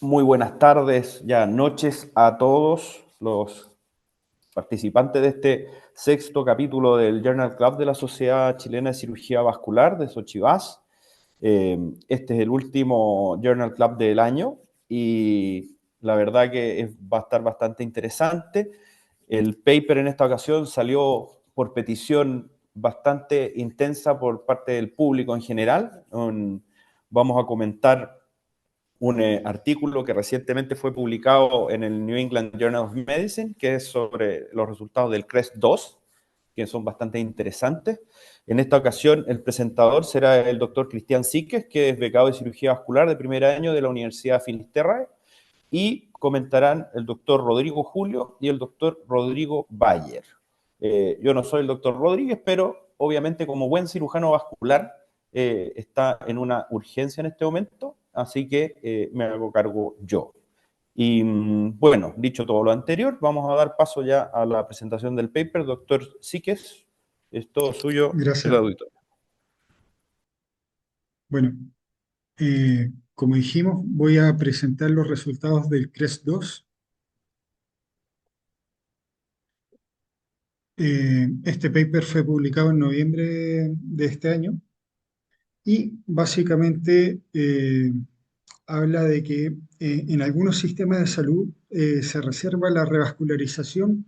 Muy buenas tardes, ya noches a todos los participantes de este sexto capítulo del Journal Club de la Sociedad Chilena de Cirugía Vascular de Xochivas. Este es el último Journal Club del año y la verdad que va a estar bastante interesante. El paper en esta ocasión salió por petición bastante intensa por parte del público en general. Vamos a comentar un artículo que recientemente fue publicado en el New England Journal of Medicine, que es sobre los resultados del CREST-2, que son bastante interesantes. En esta ocasión, el presentador será el doctor Cristian Síquez, que es becado de cirugía vascular de primer año de la Universidad Finisterrae, y comentarán el doctor Rodrigo Julio y el doctor Rodrigo Bayer. Yo no soy el doctor Rodríguez, pero obviamente como buen cirujano vascular está en una urgencia en este momento, así que me hago cargo yo. Y bueno, dicho todo lo anterior, vamos a dar paso ya a la presentación del paper. Doctor Síquez, es todo suyo el Gracias. auditorio. Bueno, como dijimos, voy a presentar los resultados del CREST-2. Este paper fue publicado en noviembre de este año y básicamente habla de que en algunos sistemas de salud se reserva la revascularización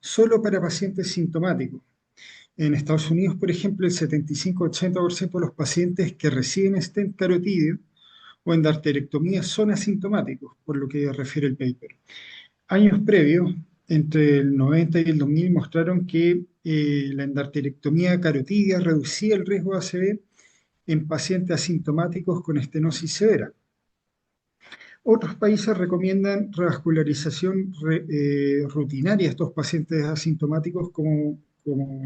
solo para pacientes sintomáticos. En Estados Unidos, por ejemplo, el 75-80% de los pacientes que reciben stent carotídeo o endarterectomía son asintomáticos, por lo que refiere el paper. Años previos, entre el 90 y el 2000, mostraron que la endarterectomía carotídea reducía el riesgo de ACV en pacientes asintomáticos con estenosis severa. Otros países recomiendan revascularización rutinaria a estos pacientes asintomáticos como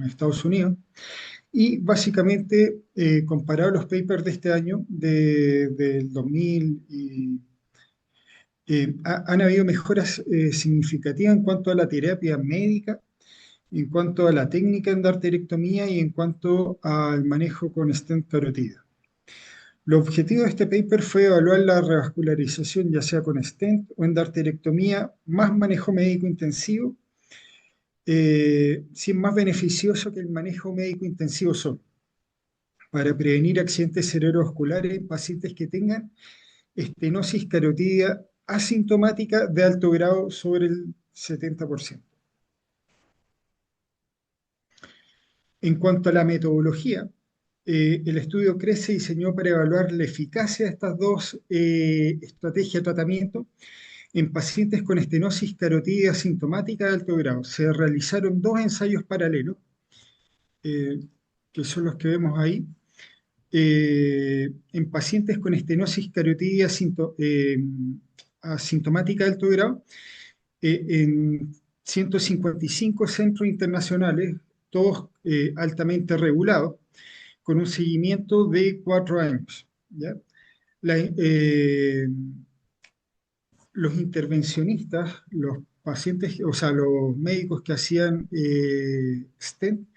Estados Unidos. Y básicamente, comparado los papers de este año, del 2000 han habido mejoras significativas en cuanto a la terapia médica, en cuanto a la técnica en endarterectomía y en cuanto al manejo con stent carotido. El objetivo de este paper fue evaluar la revascularización, ya sea con stent o endarterectomía, más manejo médico intensivo, si es más beneficioso que el manejo médico intensivo solo, para prevenir accidentes cerebrovasculares en pacientes que tengan estenosis carotídea asintomática de alto grado sobre el 70%. En cuanto a la metodología, el estudio CRECE se diseñó para evaluar la eficacia de estas dos estrategias de tratamiento en pacientes con estenosis carotídea asintomática de alto grado. Se realizaron dos ensayos paralelos, eh, que son los que vemos ahí, en pacientes con estenosis carotídea asintomática de alto grado, en 155 centros internacionales, todos altamente regulados, con un seguimiento de 4 años. ¿Ya? La, los intervencionistas, los pacientes, o sea, los médicos que hacían stent,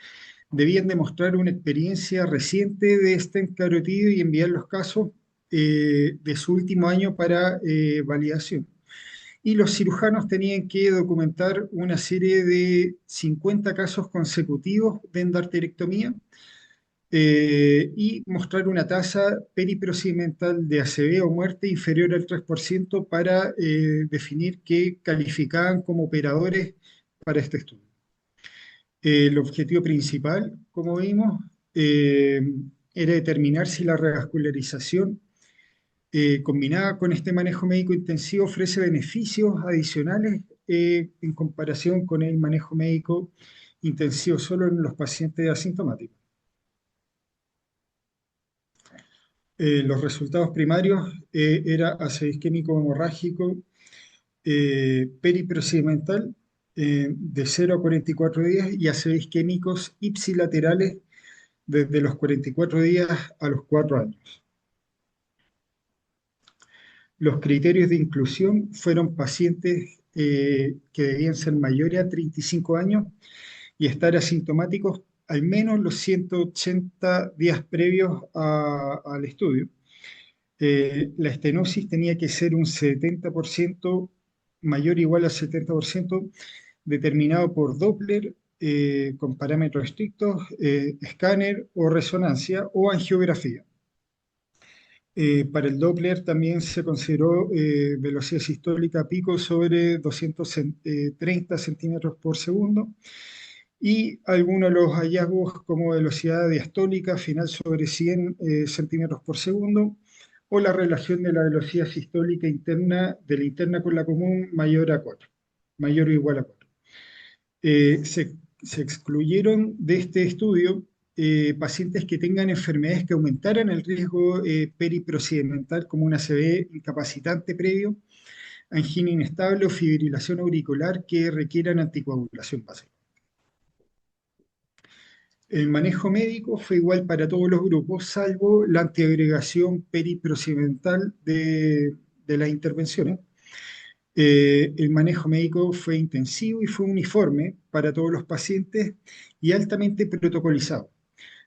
debían demostrar una experiencia reciente de stent carotidio y enviar los casos de su último año para validación. Y los cirujanos tenían que documentar una serie de 50 casos consecutivos de endarterectomía y mostrar una tasa periprocedimental de ACV o muerte inferior al 3% para definir qué calificaban como operadores para este estudio. El objetivo principal, como vimos, eh, era determinar si la revascularización combinada con este manejo médico intensivo ofrece beneficios adicionales en comparación con el manejo médico intensivo solo en los pacientes asintomáticos. Los resultados primarios era ácido isquémico hemorrágico periprocedimental de 0 a 44 días y ácidos isquémicos ipsilaterales desde los 44 días a los 4 años. Los criterios de inclusión fueron pacientes que debían ser mayores a 35 años y estar asintomáticos al menos los 180 días previos al estudio. La estenosis tenía que ser un 70% mayor o igual al 70% determinado por Doppler con parámetros estrictos, escáner o resonancia o angiografía. Para el Doppler también se consideró velocidad sistólica pico sobre 230 centímetros por segundo y algunos de los hallazgos como velocidad diastólica final sobre 100 centímetros por segundo o la relación de la velocidad sistólica interna de la interna con la común mayor a 4, mayor o igual a 4. Se excluyeron de este estudio pacientes que tengan enfermedades que aumentaran el riesgo periprocedimental como una ACV incapacitante previo, angina inestable o fibrilación auricular que requieran anticoagulación básica. El manejo médico fue igual para todos los grupos, salvo la antiagregación periprocedimental de las intervenciones. El manejo médico fue intensivo y fue uniforme para todos los pacientes y altamente protocolizado.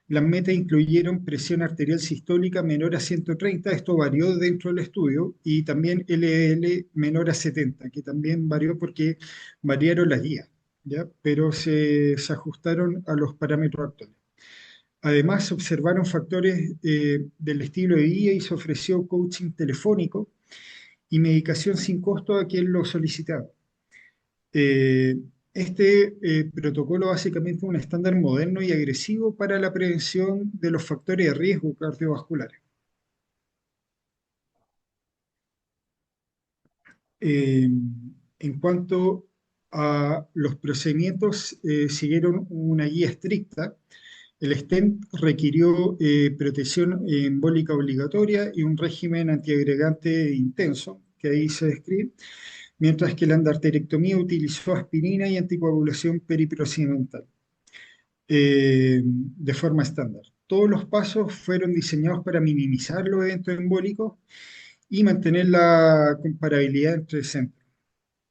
Las metas incluyeron presión arterial sistólica menor a 130, esto varió dentro del estudio, y también LDL menor a 70, que también varió porque variaron las guías, ¿ya? Pero se ajustaron a los parámetros actuales. Además, se observaron factores del estilo de vida y se ofreció coaching telefónico y medicación sin costo a quien lo solicitaba. Eh, este protocolo básicamente es un estándar moderno y agresivo para la prevención de los factores de riesgo cardiovasculares. Eh, en cuanto a los procedimientos, siguieron una guía estricta. El stent requirió protección embólica obligatoria y un régimen antiagregante intenso, que ahí se describe, mientras que la endarterectomía utilizó aspirina y anticoagulación periprocedimental de forma estándar. Todos los pasos fueron diseñados para minimizar los eventos embólicos y mantener la comparabilidad entre centros.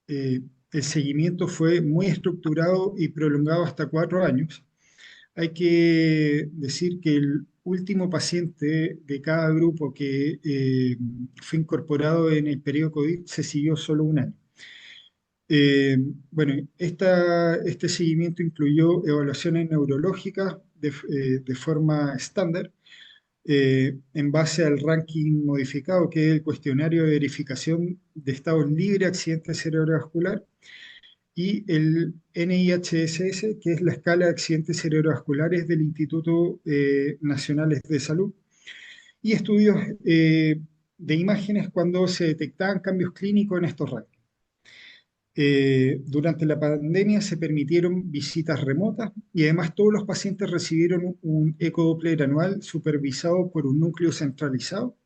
El seguimiento fue muy estructurado y prolongado hasta 4 años. Hay que decir que el último paciente de cada grupo que fue incorporado en el periodo COVID se siguió solo un año. Eh, bueno, este seguimiento incluyó evaluaciones neurológicas de forma estándar en base al ranking modificado, que es el cuestionario de verificación de estados libres de accidente cerebrovascular, y el NIHSS, que es la escala de accidentes cerebrovasculares del Instituto Nacional de Salud, y estudios de imágenes cuando se detectaban cambios clínicos en estos rankings. Durante la pandemia se permitieron visitas remotas y además todos los pacientes recibieron un ecodoppler anual supervisado por un núcleo centralizado,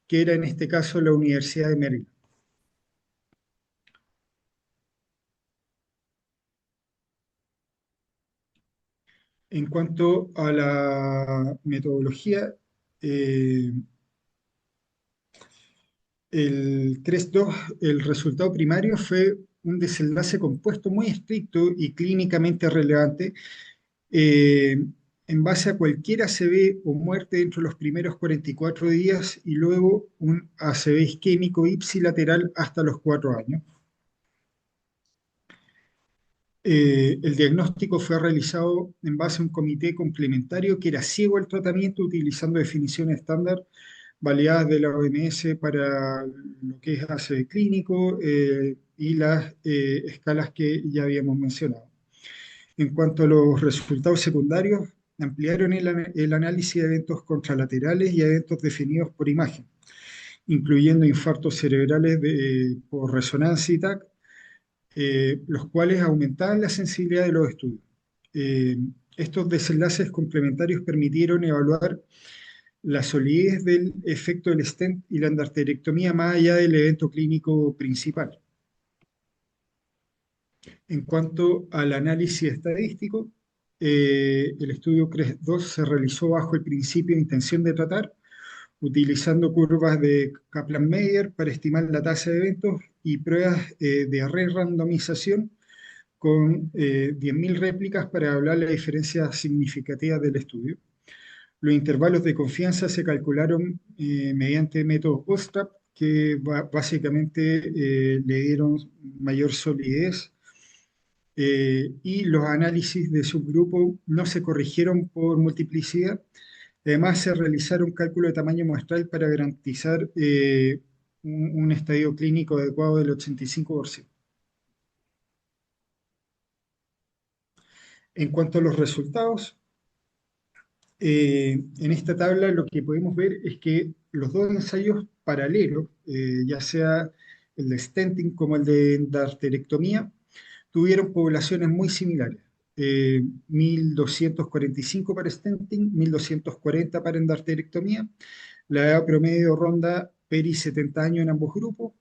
que era en este caso la Universidad de Maryland. En cuanto a la metodología, eh, el CREST-2, el resultado primario fue un desenlace compuesto muy estricto y clínicamente relevante eh, en base a cualquier ACV o muerte dentro de los primeros 44 días y luego un ACV isquémico ipsilateral hasta los 4 años. El diagnóstico fue realizado en base a un comité complementario que era ciego al tratamiento utilizando definiciones estándar validadas de la OMS para lo que es ACV clínico y las escalas que ya habíamos mencionado. En cuanto a los resultados secundarios, ampliaron el análisis de eventos contralaterales y eventos definidos por imagen, incluyendo infartos cerebrales por resonancia y TAC, los cuales aumentaban la sensibilidad de los estudios. Eh, Estos desenlaces complementarios permitieron evaluar la solidez del efecto del stent y la endarterectomía más allá del evento clínico principal. En cuanto al análisis estadístico, el estudio CREST-2 se realizó bajo el principio de intención de tratar, utilizando curvas de Kaplan-Meier para estimar la tasa de eventos y pruebas de re-randomización con 10.000 réplicas para evaluar la diferencia significativa del estudio. Los intervalos de confianza se calcularon mediante métodos Bootstrap, que básicamente le dieron mayor solidez, y los análisis de subgrupo no se corrigieron por multiplicidad. Además, se realizaron cálculos de tamaño muestral para garantizar un estadio clínico adecuado del 85%. En cuanto a los resultados, en esta tabla lo que podemos ver es que los dos ensayos paralelos, ya sea el de stenting como el de endarterectomía, tuvieron poblaciones muy similares. 1.245 para stenting, 1.240 para endarterectomía. La edad promedio ronda peri 70 años en ambos grupos.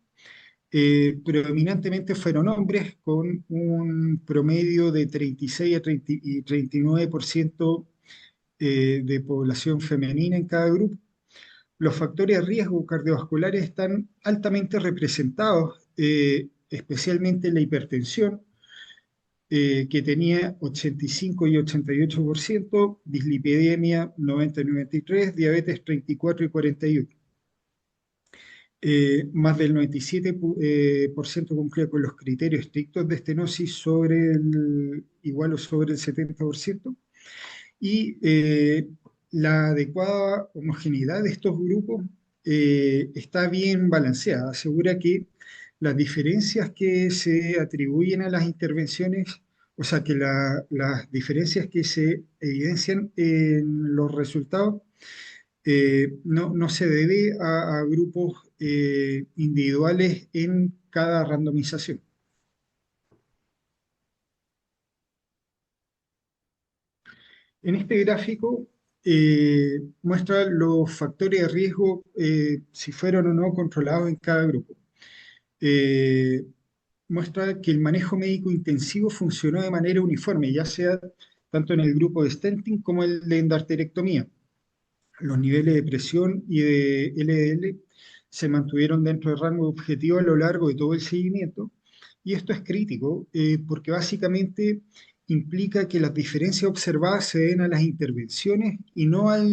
Predominantemente fueron hombres con un promedio de 36 a 30 y 39% de población femenina en cada grupo. Los factores de riesgo cardiovasculares están altamente representados, especialmente la hipertensión, que tenía 85 y 88%, dislipidemia 90 y 93, diabetes 34 y 41. Más del 97% cumplía con los criterios estrictos de estenosis sobre igual o sobre el 70%, y la adecuada homogeneidad de estos grupos está bien balanceada. Asegura que las diferencias que se atribuyen a las intervenciones, o sea, que las diferencias que se evidencian en los resultados no se debe a grupos individuales en cada randomización. En este gráfico muestra los factores de riesgo si fueron o no controlados en cada grupo. Eh, Muestra que el manejo médico intensivo funcionó de manera uniforme, ya sea tanto en el grupo de stenting como el de endarterectomía. Los niveles de presión y de LDL se mantuvieron dentro del rango objetivo a lo largo de todo el seguimiento, y esto es crítico porque básicamente implica que las diferencias observadas se den a las intervenciones y no al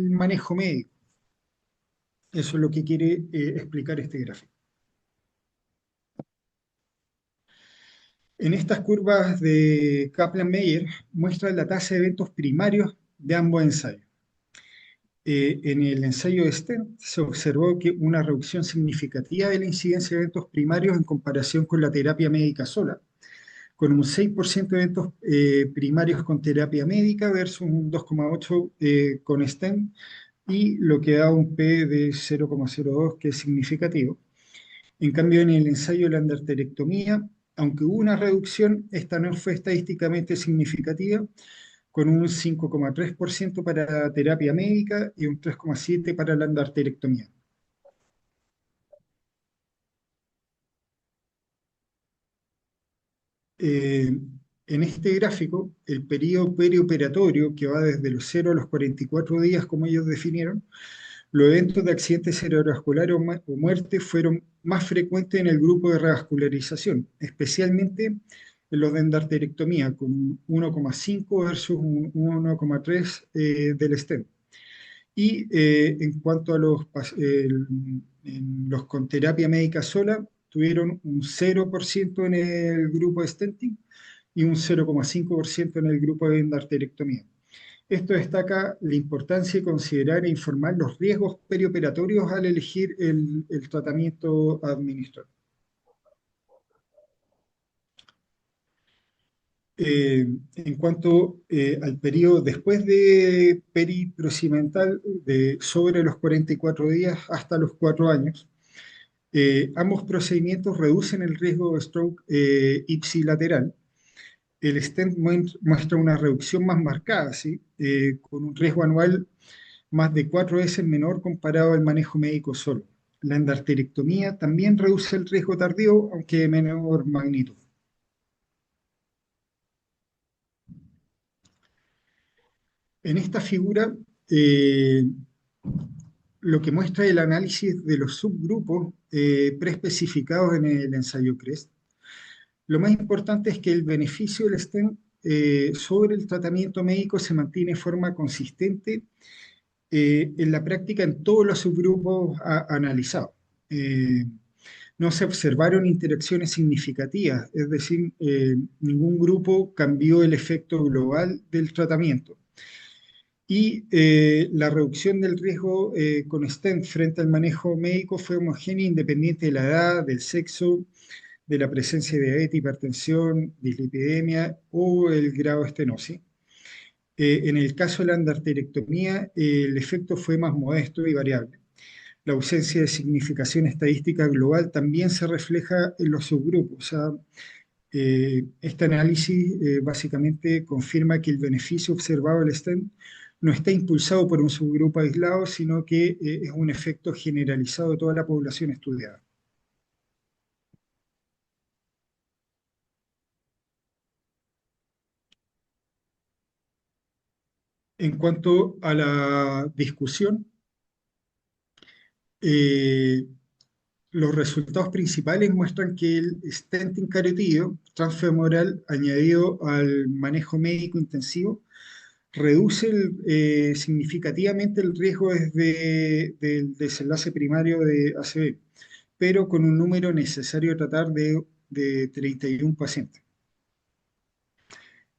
manejo médico. Eso es lo que quiere explicar este gráfico. En estas curvas de Kaplan-Meier muestra la tasa de eventos primarios de ambos ensayos. En el ensayo de STEM se observó que una reducción significativa de la incidencia de eventos primarios en comparación con la terapia médica sola, con un 6% de eventos primarios con terapia médica versus un 2,8% con STEM, y lo que da un P de 0,02, que es significativo. En cambio, en el ensayo de la endarterectomía, aunque hubo una reducción, esta no fue estadísticamente significativa, con un 5,3% para terapia médica y un 3,7% para la endarterectomía. Eh, en este gráfico, el periodo perioperatorio, que va desde los 0 a los 44 días, como ellos definieron, los eventos de accidente cerebrovascular o muerte fueron más frecuentes en el grupo de revascularización, especialmente en los de endarterectomía, con 1,5 versus un 1,3 del STEM. Y en cuanto a los con terapia médica sola, tuvieron un 0% en el grupo de stenting y un 0,5% en el grupo de endarterectomía. Esto destaca la importancia de considerar e informar los riesgos perioperatorios al elegir el tratamiento a administrar. En cuanto al periodo después de periprocedimental, sobre los 44 días hasta los 4 años, ambos procedimientos reducen el riesgo de stroke ipsilateral. El stent muestra una reducción más marcada, ¿sí? Con un riesgo anual más de 4 veces menor comparado al manejo médico solo. La endarterectomía también reduce el riesgo tardío, aunque de menor magnitud. En esta figura, lo que muestra el análisis de los subgrupos preespecificados en el ensayo CREST. Lo más importante es que el beneficio del stent sobre el tratamiento médico se mantiene de forma consistente en la práctica en todos los subgrupos analizados. Eh, no se observaron interacciones significativas, es decir, ningún grupo cambió el efecto global del tratamiento. Y la reducción del riesgo con stent frente al manejo médico fue homogénea independiente de la edad, del sexo, de la presencia de diabetes, hipertensión, dislipidemia o el grado de estenosis. En el caso de la endarterectomía, el efecto fue más modesto y variable. La ausencia de significación estadística global también se refleja en los subgrupos. O sea, este análisis básicamente confirma que el beneficio observado del stent no está impulsado por un subgrupo aislado, sino que es un efecto generalizado de toda la población estudiada. En cuanto a la discusión, eh, los resultados principales muestran que el stenting carotídeo transfemoral añadido al manejo médico intensivo reduce significativamente el riesgo del desenlace primario de ACV, pero con un número necesario de tratar de 31 pacientes.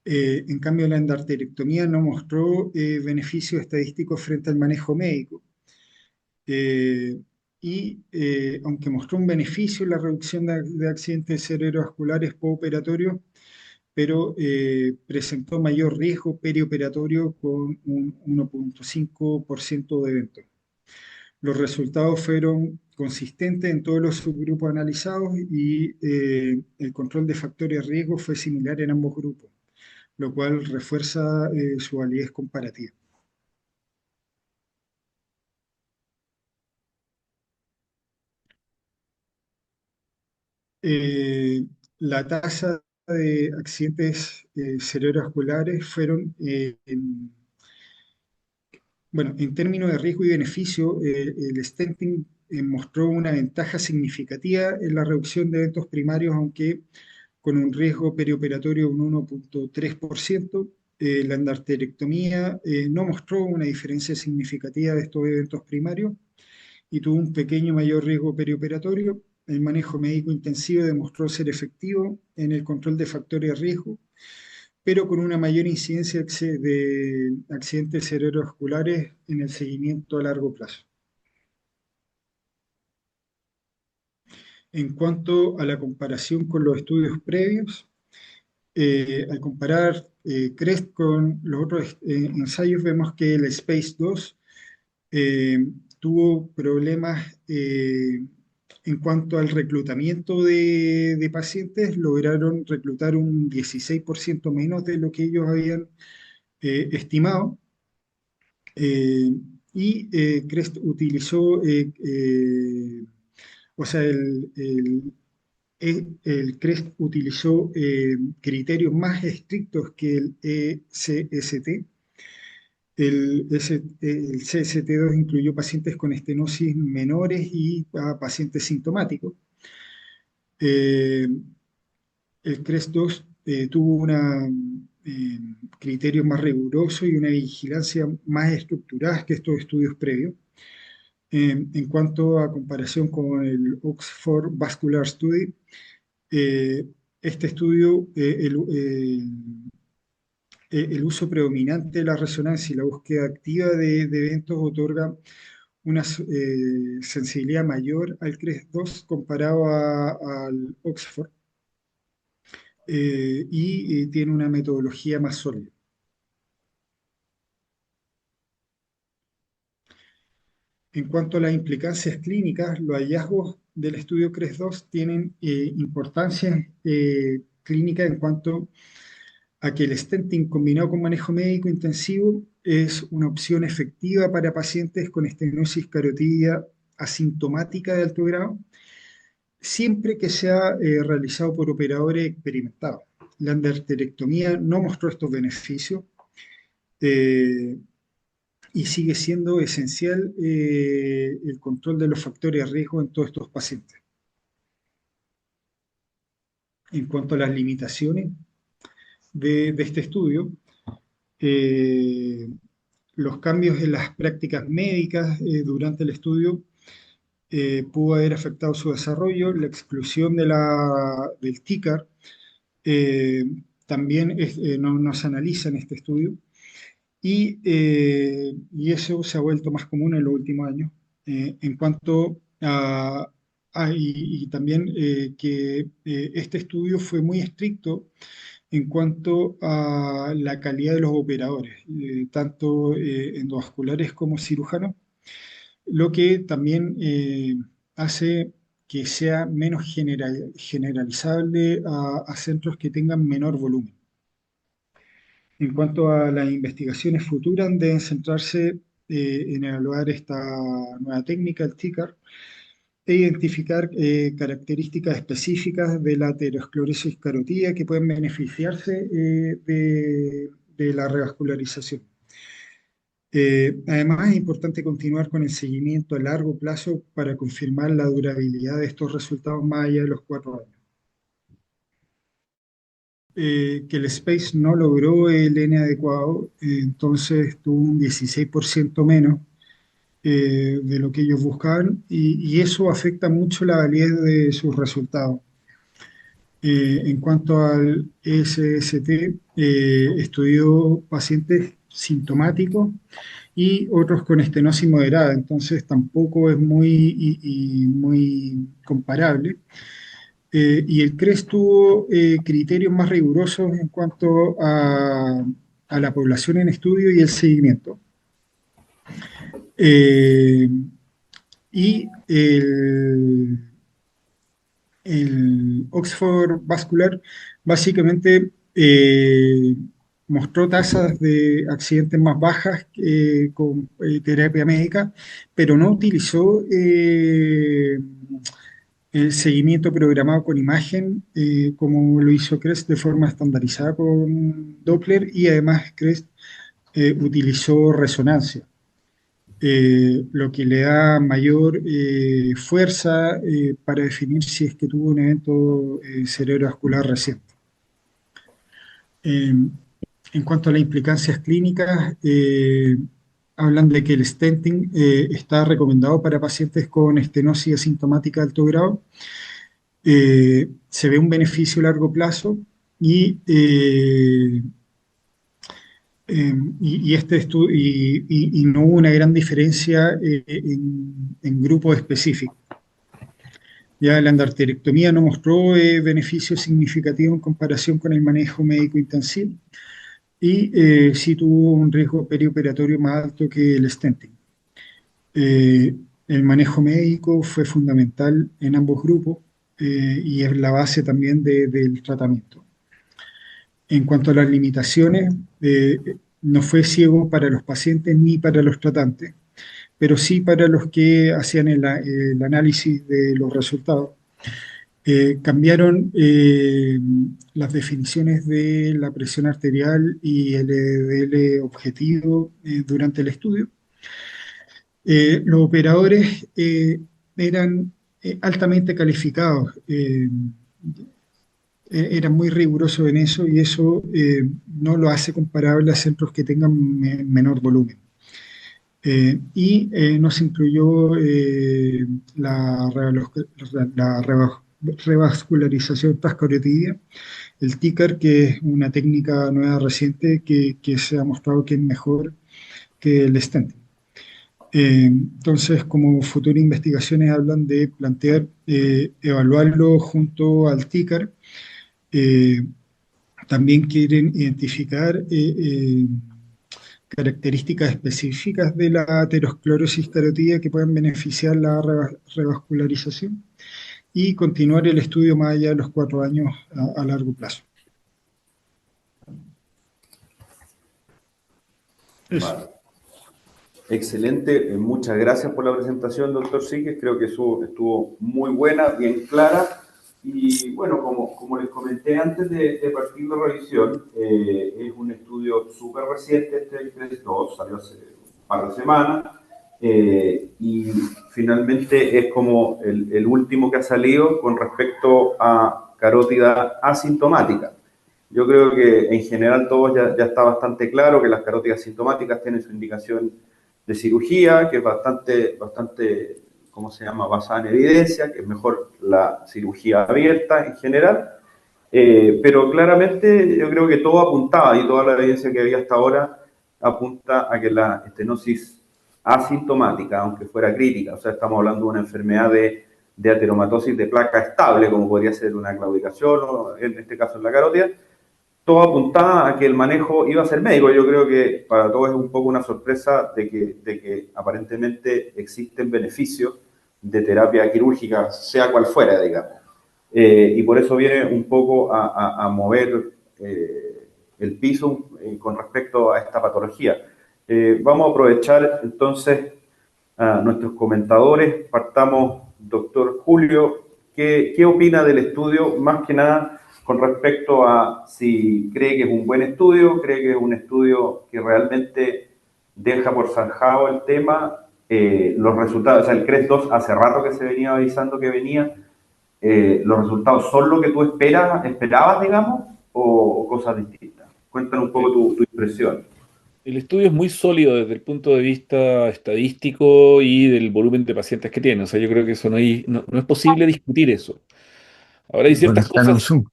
En cambio, la endarterectomía no mostró beneficios estadísticos frente al manejo médico. Eh, Aunque mostró un beneficio en la reducción de accidentes cerebrovasculares postoperatorios, pero presentó mayor riesgo perioperatorio con un 1,5% de eventos. Los resultados fueron consistentes en todos los subgrupos analizados y el control de factores de riesgo fue similar en ambos grupos, lo cual refuerza su validez comparativa. Eh, la tasa de accidentes cerebrovasculares fueron bueno, en términos de riesgo y beneficio, el stenting mostró una ventaja significativa en la reducción de eventos primarios, aunque con un riesgo perioperatorio de un 1,3%. La endarterectomía no mostró una diferencia significativa de estos eventos primarios y tuvo un pequeño mayor riesgo perioperatorio. El manejo médico intensivo demostró ser efectivo en el control de factores de riesgo, pero con una mayor incidencia de accidentes cerebrovasculares en el seguimiento a largo plazo. En cuanto a la comparación con los estudios previos, al comparar CREST con los otros ensayos, vemos que el SPACE-2 tuvo problemas en cuanto al reclutamiento de pacientes, lograron reclutar un 16% menos de lo que ellos habían estimado. CREST utilizó, o sea, el CREST utilizó criterios más estrictos que el ECST. El CST2 incluyó pacientes con estenosis menores y a pacientes sintomáticos. Eh, el CREST-2 tuvo un criterio más riguroso y una vigilancia más estructurada que estos estudios previos. En cuanto a comparación con el Oxford Vascular Study, este estudio, el uso predominante de la resonancia y la búsqueda activa de eventos otorga una sensibilidad mayor al CREST-2 comparado al Oxford y tiene una metodología más sólida. En cuanto a las implicancias clínicas, los hallazgos del estudio CREST-2 tienen importancia clínica en cuanto a que el stenting combinado con manejo médico intensivo es una opción efectiva para pacientes con estenosis carotídea asintomática de alto grado, siempre que sea realizado por operadores experimentados. La endarterectomía no mostró estos beneficios eh, y sigue siendo esencial el control de los factores de riesgo en todos estos pacientes. En cuanto a las limitaciones de este estudio, eh, los cambios en las prácticas médicas durante el estudio pudo haber afectado su desarrollo, la exclusión del TICAR eh, también no se analiza en este estudio y eso se ha vuelto más común en los últimos años. En cuanto y también que este estudio fue muy estricto en cuanto a la calidad de los operadores, tanto endovasculares como cirujanos, lo que también hace que sea menos generalizable a centros que tengan menor volumen. En cuanto a las investigaciones futuras, deben centrarse en evaluar esta nueva técnica, el TICAR, e identificar características específicas de la aterosclerosis carotídea que pueden beneficiarse de la revascularización. Además, es importante continuar con el seguimiento a largo plazo para confirmar la durabilidad de estos resultados más allá de los 4 años. Que el SPACE no logró el N adecuado, entonces tuvo un 16% menos de lo que ellos buscaban y eso afecta mucho la validez de sus resultados. En cuanto al ESST, estudió pacientes sintomáticos y otros con estenosis moderada, entonces tampoco es muy comparable. Y el CRES tuvo criterios más rigurosos en cuanto a la población en estudio y el seguimiento. Y el Oxford Vascular básicamente mostró tasas de accidentes más bajas con terapia médica, pero no utilizó el seguimiento programado con imagen, como lo hizo CREST de forma estandarizada con Doppler, y además CREST utilizó resonancia, lo que le da mayor fuerza para definir si es que tuvo un evento cerebrovascular reciente. En cuanto a las implicancias clínicas, hablan de que el stenting está recomendado para pacientes con estenosis asintomática de alto grado. Se ve un beneficio a largo plazo y, y no hubo una gran diferencia en grupos específicos. Ya la endarterectomía no mostró beneficios significativos en comparación con el manejo médico intensivo y sí tuvo un riesgo perioperatorio más alto que el stenting. El manejo médico fue fundamental en ambos grupos y es la base también del tratamiento. En cuanto a las limitaciones, no fue ciego para los pacientes ni para los tratantes, pero sí para los que hacían el análisis de los resultados. Cambiaron las definiciones de la presión arterial y el LDL objetivo durante el estudio. Los operadores eran altamente calificados, eran muy rigurosos en eso y eso no lo hace comparable a centros que tengan menor volumen. No se incluyó la revascularización transcarotidia, el TICAR, que es una técnica nueva reciente que se ha mostrado que es mejor que el stenting. Entonces, como futuras investigaciones hablan de plantear, evaluarlo junto al TICAR. También quieren identificar características específicas de la aterosclerosis carotídea que pueden beneficiar la revascularización y continuar el estudio más allá de los 4 años a largo plazo. Eso. Vale. Excelente, muchas gracias por la presentación, doctor Síquez. Creo que estuvo muy buena, bien clara. Y bueno, como les comenté antes de partir la revisión, es un estudio súper reciente, el CRES-2, salió hace un par de semanas, y finalmente es como el último que ha salido con respecto a carótida asintomática. Yo creo que en general todo ya está bastante claro, que las carótidas sintomáticas tienen su indicación de cirugía, que es bastante, ¿cómo se llama?, basada en evidencia, que es mejor la cirugía abierta en general. Pero claramente yo creo que todo apuntaba y toda la evidencia que había hasta ahora apunta a que la estenosis asintomática, aunque fuera crítica, o sea, estamos hablando de una enfermedad de ateromatosis de placa estable, como podría ser una claudicación o en este caso en la carótida, todo apuntaba a que el manejo iba a ser médico. Yo creo que para todos es un poco una sorpresa de que aparentemente existen beneficios de terapia quirúrgica, sea cual fuera, digamos. Y por eso viene un poco a mover el piso con respecto a esta patología. Vamos a aprovechar entonces a nuestros comentadores. Partamos, doctor Julio, ¿qué opina del estudio? Más que nada con respecto a si cree que es un buen estudio, cree que es un estudio que realmente deja por zanjado el tema, los resultados, o sea, el CRES-2 hace rato que se venía avisando que venía, los resultados son lo que tú esperabas, digamos, o cosas distintas. Cuéntanos un poco El, tu impresión. el estudio es muy sólido desde el punto de vista estadístico y del volumen de pacientes que tiene. O sea, yo creo que eso no es posible discutir eso. Ahora Bueno, está en un Zoom.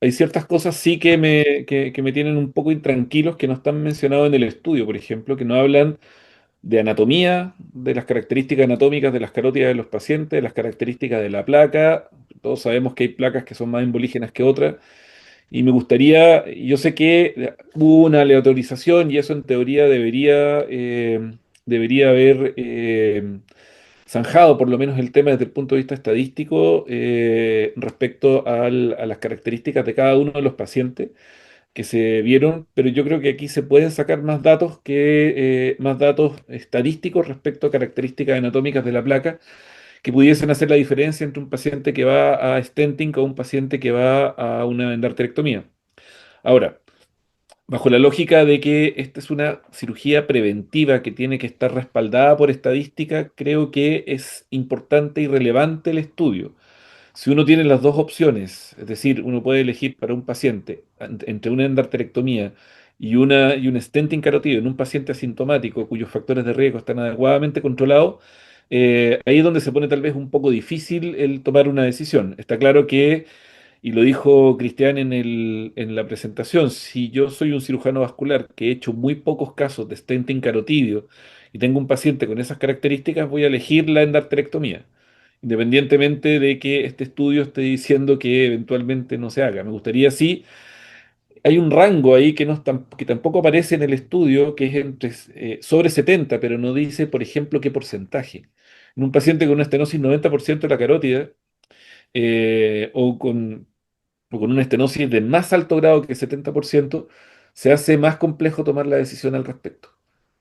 hay ciertas cosas sí que me tienen un poco intranquilos que no están mencionados en el estudio, por ejemplo, que no hablan de anatomía, de las características anatómicas de las carótidas de los pacientes, de las características de la placa. Todos sabemos que hay placas que son más embolígenas que otras. Y me gustaría, yo sé que hubo una aleatorización y eso en teoría debería haber zanjado por lo menos el tema desde el punto de vista estadístico respecto a las características de cada uno de los pacientes que se vieron, pero yo creo que aquí se pueden sacar más datos estadísticos respecto a características anatómicas de la placa que pudiesen hacer la diferencia entre un paciente que va a stenting o un paciente que va a una endarterectomía. Ahora, bajo la lógica de que esta es una cirugía preventiva que tiene que estar respaldada por estadística, creo que es importante y relevante el estudio. Si uno tiene las dos opciones, es decir, uno puede elegir para un paciente entre una endarterectomía y un stenting carotido en un paciente asintomático cuyos factores de riesgo están adecuadamente controlados, ahí es donde se pone tal vez un poco difícil el tomar una decisión. Está claro que, y lo dijo Cristian en la presentación, si yo soy un cirujano vascular que he hecho muy pocos casos de stenting carotidio y tengo un paciente con esas características, voy a elegir la endarterectomía independientemente de que este estudio esté diciendo que eventualmente no se haga. Me gustaría, sí, hay un rango ahí que tampoco aparece en el estudio, que es sobre 70, pero no dice, por ejemplo, qué porcentaje. En un paciente con una estenosis 90% de la carótida, eh, o con, o con una estenosis de más alto grado que 70%, se hace más complejo tomar la decisión al respecto.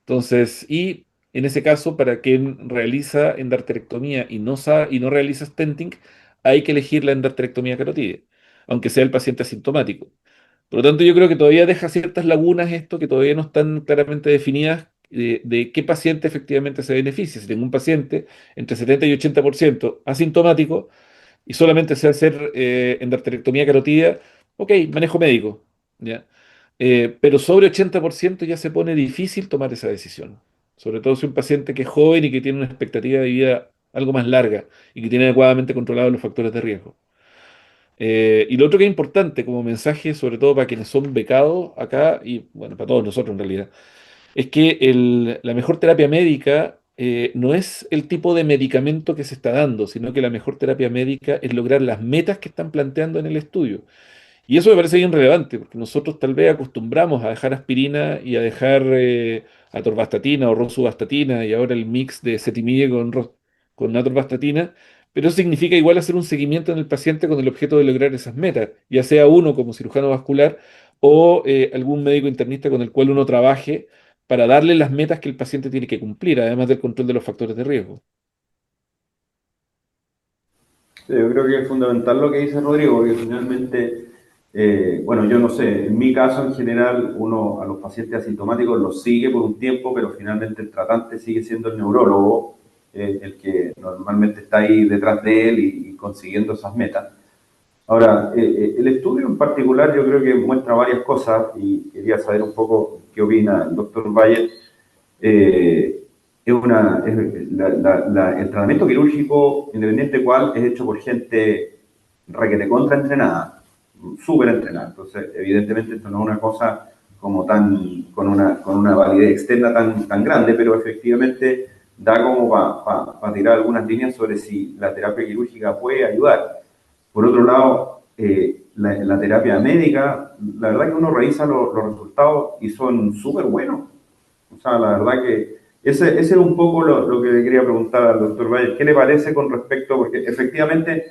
Entonces, y en ese caso, para quien realiza endarterectomía y no realiza stenting, hay que elegir la endarterectomía carotidia, aunque sea el paciente asintomático. Por lo tanto, yo creo que todavía deja ciertas lagunas esto que todavía no están claramente definidas de qué paciente efectivamente se beneficia. Si tengo un paciente entre 70 y 80% asintomático y solamente sé hacer endarterectomía carotidia, ok, manejo médico, ¿ya? Pero sobre 80% ya se pone difícil tomar esa decisión. Sobre todo si un paciente que es joven y que tiene una expectativa de vida algo más larga y que tiene adecuadamente controlados los factores de riesgo. Y lo otro que es importante como mensaje, sobre todo para quienes son becados acá, y bueno, para todos nosotros en realidad, es que la mejor terapia médica no es el tipo de medicamento que se está dando, sino que la mejor terapia médica es lograr las metas que están planteando en el estudio. Y eso me parece bien relevante, porque nosotros tal vez acostumbramos a dejar aspirina y a dejar atorvastatina o rosuvastatina y ahora el mix de cetimide con atorvastatina, pero eso significa igual hacer un seguimiento en el paciente con el objeto de lograr esas metas, ya sea uno como cirujano vascular o algún médico internista con el cual uno trabaje para darle las metas que el paciente tiene que cumplir, además del control de los factores de riesgo. Sí, yo creo que es fundamental lo que dice Rodrigo, porque finalmente, bueno, yo no sé, en mi caso en general, uno a los pacientes asintomáticos los sigue por un tiempo, pero finalmente el tratante sigue siendo el neurólogo, el que normalmente está ahí detrás de él y consiguiendo esas metas. Ahora, el estudio en particular yo creo que muestra varias cosas y quería saber un poco qué opina el doctor Valle. Eh, el tratamiento quirúrgico, independiente de cuál, es hecho por gente requete contraentrenada, súper entrenada. Entonces, evidentemente, esto no es una cosa como con una validez externa tan grande, pero efectivamente da como para tirar algunas líneas sobre si la terapia quirúrgica puede ayudar. Por otro lado, la terapia médica, la verdad que uno revisa los resultados y son súper buenos. O sea, la verdad que ese es un poco lo que le quería preguntar al doctor Valle. ¿Qué le parece con respecto? Porque efectivamente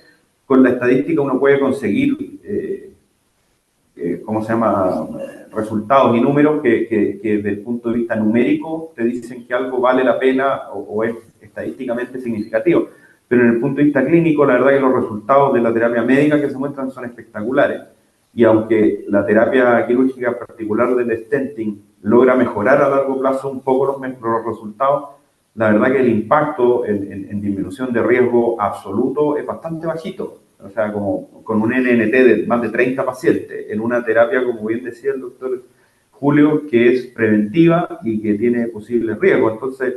con la estadística uno puede conseguir, ¿cómo se llama? Resultados y números que desde el punto de vista numérico te dicen que algo vale la pena o es estadísticamente significativo. Pero en el punto de vista clínico, la verdad que los resultados de la terapia médica que se muestran son espectaculares. Y aunque la terapia quirúrgica particular del stenting logra mejorar a largo plazo un poco los resultados, la verdad que el impacto en disminución de riesgo absoluto es bastante bajito. O sea, como con un NNT de más de 30 pacientes, en una terapia, como bien decía el doctor Julio, que es preventiva y que tiene posibles riesgos. Entonces,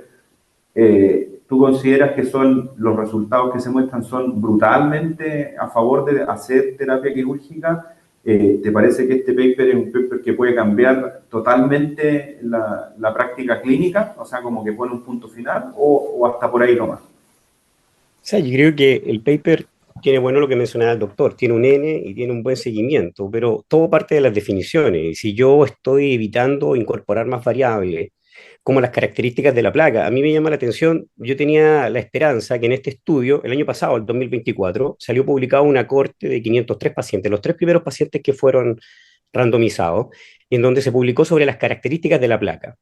¿tú consideras que son los resultados que se muestran son brutalmente a favor de hacer terapia quirúrgica? ¿Te parece que este paper es un paper que puede cambiar totalmente la práctica clínica? O sea, como que pone un punto final o hasta por ahí nomás. O sea, yo creo que el paper tiene bueno lo que mencionaba el doctor, tiene un N y tiene un buen seguimiento, pero todo parte de las definiciones. Y si yo estoy evitando incorporar más variables, como las características de la placa, a mí me llama la atención, yo tenía la esperanza que en este estudio, el año pasado, el 2024, salió publicado una corte de 503 pacientes, los tres primeros pacientes que fueron randomizados, en donde se publicó sobre las características de la placa.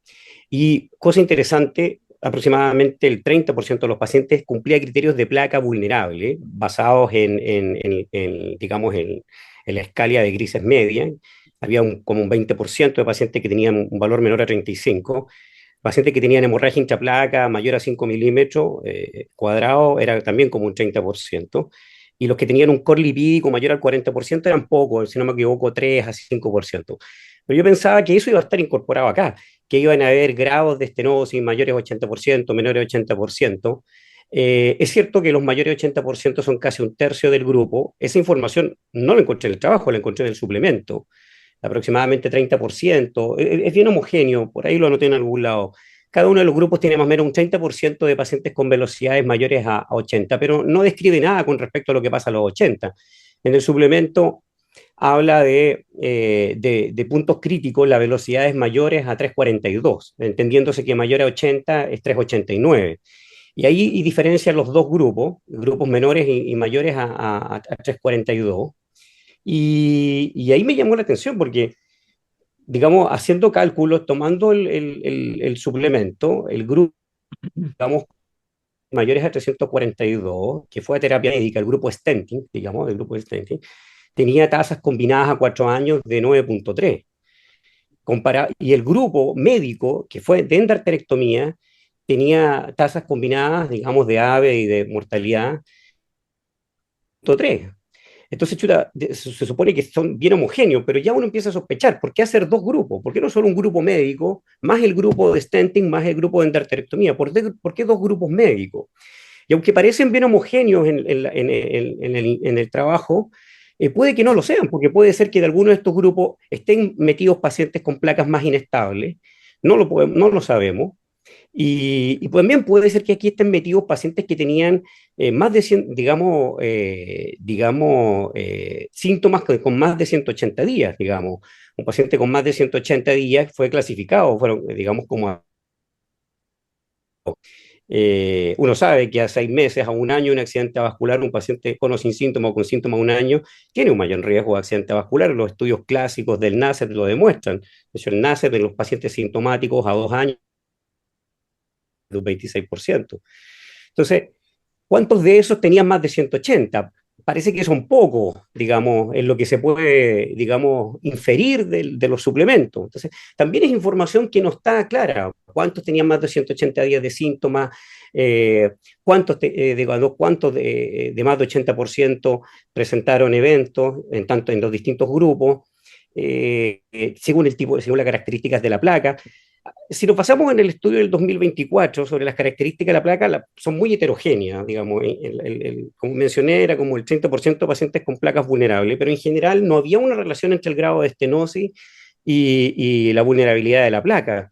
Y cosa interesante, aproximadamente el 30% de los pacientes cumplía criterios de placa vulnerable, basados digamos, en la escala de grises media. Había como un 20% de pacientes que tenían un valor menor a 35. Pacientes que tenían hemorragia intraplaca mayor a 5 milímetros cuadrados era también como un 30%. Y los que tenían un core lipídico mayor al 40% eran pocos, si no me equivoco, 3 a 5%. Pero yo pensaba que eso iba a estar incorporado acá, que iban a haber grados de estenosis mayores 80%, menores 80%. Es cierto que los mayores 80% son casi un tercio del grupo. Esa información no la encontré en el trabajo, la encontré en el suplemento. Aproximadamente 30%. Es bien homogéneo, por ahí lo anoté en algún lado. Cada uno de los grupos tiene más o menos un 30% de pacientes con velocidades mayores a 80, pero no describe nada con respecto a lo que pasa a los 80. En el suplemento habla de puntos críticos, las velocidades mayores a 342, entendiéndose que mayor a 80 es 389. Y ahí diferencian los dos grupos menores y mayores a 342. Y ahí me llamó la atención porque, digamos, haciendo cálculos, tomando el suplemento, el grupo, digamos, mayores a 342, que fue a terapia médica, el grupo stenting, digamos, el grupo stenting, tenía tasas combinadas a 4 años de 9.3. Y el grupo médico, que fue de endarterectomía, tenía tasas combinadas, digamos, de AVE y de mortalidad 0.3. Entonces, chuta, se supone que son bien homogéneos, pero ya uno empieza a sospechar, ¿por qué hacer dos grupos? ¿Por qué no solo un grupo médico, más el grupo de stenting, más el grupo de endarterectomía? ¿Por qué dos grupos médicos? Y aunque parecen bien homogéneos en el trabajo, puede que no lo sean, porque puede ser que de alguno de estos grupos estén metidos pacientes con placas más inestables, no lo sabemos, y también puede ser que aquí estén metidos pacientes que tenían más de 100, síntomas con más de 180 días, digamos. Un paciente con más de 180 días fue clasificado, fueron, digamos, como uno sabe que a 6 meses, a un año, un accidente vascular, un paciente con o sin síntomas o con síntomas a un año, tiene un mayor riesgo de accidente vascular. Los estudios clásicos del NACET lo demuestran. De hecho, el NACET en los pacientes sintomáticos a 2 años, de un 26%. Entonces, ¿cuántos de esos tenían más de 180? parece que son pocos, digamos, en lo que se puede, digamos, inferir de los suplementos. Entonces, también es información que no está clara. ¿Cuántos tenían más de 180 días de síntomas? Eh, ¿Cuántos de más de 80% presentaron eventos, en tanto en los distintos grupos? Según el tipo, según las características de la placa. Si nos pasamos en el estudio del 2024 sobre las características de la placa, son muy heterogéneas, digamos. Como mencioné, era como el 30% de pacientes con placas vulnerables, pero en general no había una relación entre el grado de estenosis y la vulnerabilidad de la placa.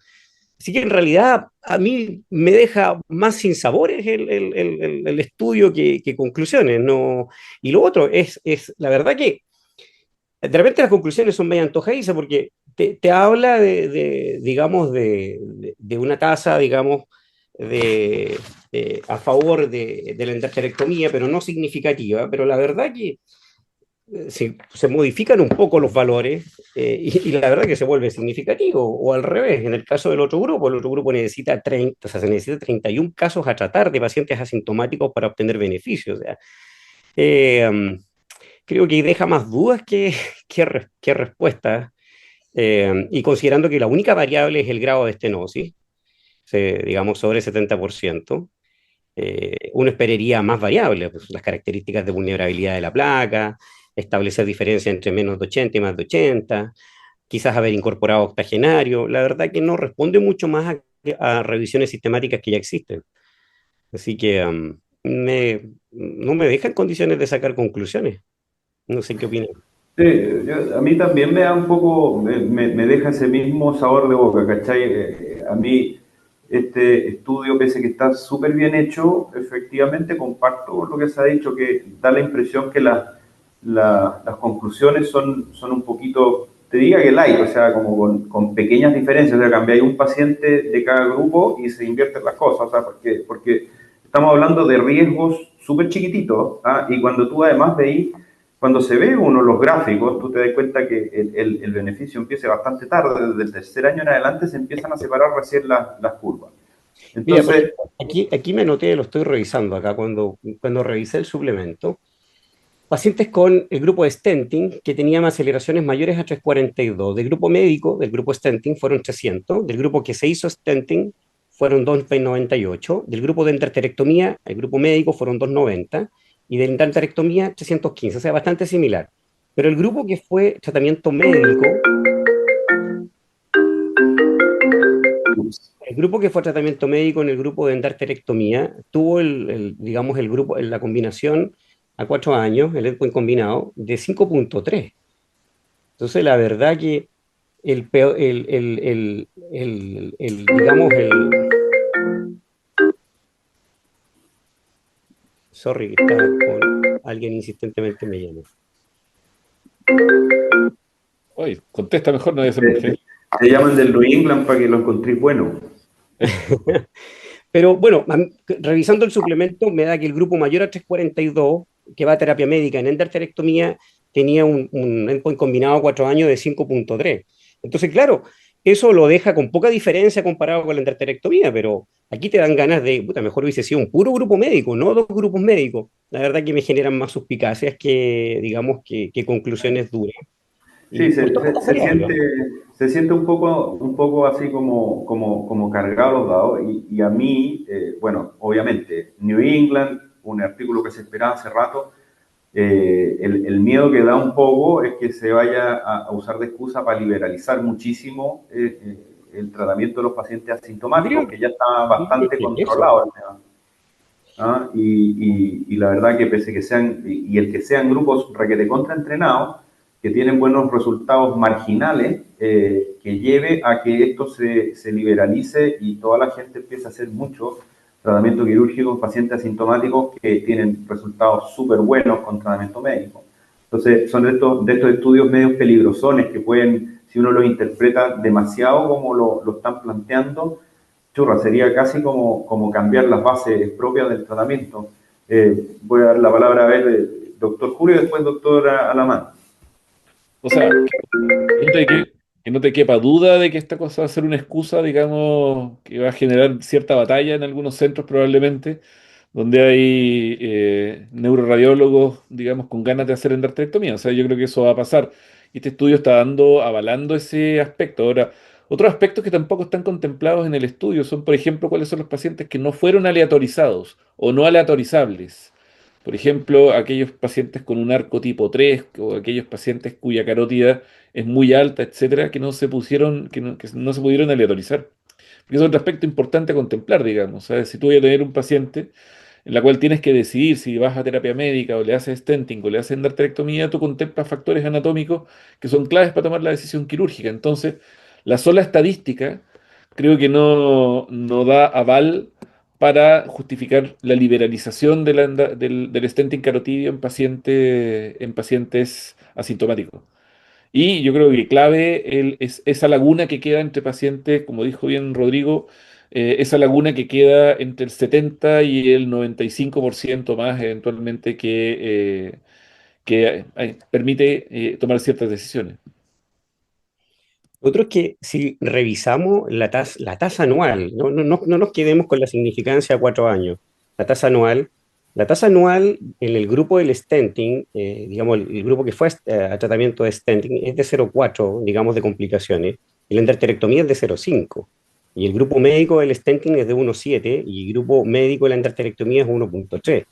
Así que en realidad a mí me deja más sin sabores el estudio que conclusiones. No. Y lo otro es la verdad que de repente las conclusiones son medio antojadizas porque te habla digamos, de una tasa, digamos, a favor de la endarterectomía, pero no significativa. Pero la verdad que se modifican un poco los valores y la verdad que se vuelve significativo. O al revés, en el caso del otro grupo, el otro grupo necesita 30, o sea, se necesita 31 casos a tratar de pacientes asintomáticos para obtener beneficios. O sea, eh, creo que deja más dudas que respuestas. Y considerando que la única variable es el grado de estenosis, digamos sobre el 70%, uno esperaría más variables, pues, las características de vulnerabilidad de la placa, establecer diferencia entre menos de 80 y más de 80, quizás haber incorporado octogenario. La verdad que no responde mucho más a revisiones sistemáticas que ya existen. Así que no me deja en condiciones de sacar conclusiones. No sé qué opinan. Sí, a mí también me da un poco, me deja ese mismo sabor de boca, ¿cachai? A mí este estudio, pese a que está súper bien hecho, efectivamente comparto lo que se ha dicho, que da la impresión que las conclusiones son un poquito, te diría que light, o sea, como con pequeñas diferencias, o sea, cambiáis un paciente de cada grupo y se invierten las cosas, o sea, porque estamos hablando de riesgos súper chiquititos, ¿ah? Y cuando tú además veis cuando se ve uno los gráficos, tú te das cuenta que el beneficio empieza bastante tarde, desde el tercer año en adelante se empiezan a separar recién las curvas. Mira, por Entonces, ejemplo, aquí me anoté, lo estoy revisando acá cuando revisé el suplemento. Pacientes con el grupo de stenting que tenían aceleraciones mayores a 342. Del grupo médico, del grupo stenting, fueron 300. Del grupo que se hizo stenting, fueron 298. Del grupo de endarterectomía, el grupo médico, fueron 290. Y de endarterectomía, 315. O sea, bastante similar. Pero el grupo que fue tratamiento médico, el grupo que fue tratamiento médico en el grupo de endarterectomía tuvo digamos, el grupo, la combinación a 4 años, el endpoint combinado, de 5.3. Entonces, la verdad que digamos, sorry, que está con alguien insistentemente me llama. Oye, contesta mejor, no debe ser te, mujer. te llaman del New England para que lo encontréis bueno. Pero bueno, revisando el suplemento, me da que el grupo mayor a 342, que va a terapia médica en endarterectomía, tenía un endpoint combinado a 4 años de 5.3. Entonces, claro, eso lo deja con poca diferencia comparado con la endarterectomía, pero aquí te dan ganas de, puta, mejor hubiese sido un puro grupo médico, no dos grupos médicos. La verdad que me generan más suspicacias que, digamos, que conclusiones duras. Y Sí, por todas las variables. se siente un poco así como cargado los dados. Y a mí, bueno, obviamente, New England, un artículo que se esperaba hace rato, el miedo que da un poco es que se vaya a usar de excusa para liberalizar muchísimo el tratamiento de los pacientes Yo creo, asintomáticos, que ya está yo creo bastante que eso. controlado el tema. ¿Ah? Y la verdad que pese que sean, y el que sean grupos requete contraentrenados, que tienen buenos resultados marginales, que lleve a que esto se liberalice y toda la gente empiece a hacer mucho tratamiento quirúrgico en pacientes asintomáticos que tienen resultados súper buenos con tratamiento médico. Entonces, son de estos estudios medios peligrosones que pueden, si uno los interpreta demasiado como lo están planteando, churra, sería casi como cambiar las bases propias del tratamiento. Voy a dar la palabra a ver, doctor Julio y después doctor Alamán. O sea, que no te quepa duda de que esta cosa va a ser una excusa, digamos, que va a generar cierta batalla en algunos centros probablemente, donde hay neuroradiólogos, digamos, con ganas de hacer endarterectomía. O sea, yo creo que eso va a pasar. Y este estudio está avalando ese aspecto. Ahora, otros aspectos que tampoco están contemplados en el estudio son, por ejemplo, cuáles son los pacientes que no fueron aleatorizados o no aleatorizables. Por ejemplo, aquellos pacientes con un arco tipo 3 o aquellos pacientes cuya carótida es muy alta, etcétera, que no se pudieron aleatorizar. Porque es otro aspecto importante a contemplar, digamos. ¿Sabes? Si tú vas a tener un paciente en la cual tienes que decidir si vas a terapia médica o le haces stenting o le haces endarterectomía, tú contemplas factores anatómicos que son claves para tomar la decisión quirúrgica. Entonces, la sola estadística creo que no da aval para justificar la liberalización del stenting carotidio en pacientes asintomáticos. Y yo creo que clave es esa laguna que queda entre pacientes, como dijo bien Rodrigo, esa laguna que queda entre el 70 y el 95% más eventualmente que permite tomar ciertas decisiones. Otro es que si revisamos la tasa anual, no nos quedemos con la significancia a 4 años, la tasa anual, la tasa anual en el grupo del stenting, digamos, el grupo que fue a tratamiento de stenting es de 0,4, digamos, de complicaciones, y la endarterectomía es de 0,5, y el grupo médico del stenting es de 1,7, y el grupo médico de la endarterectomía es 1,3.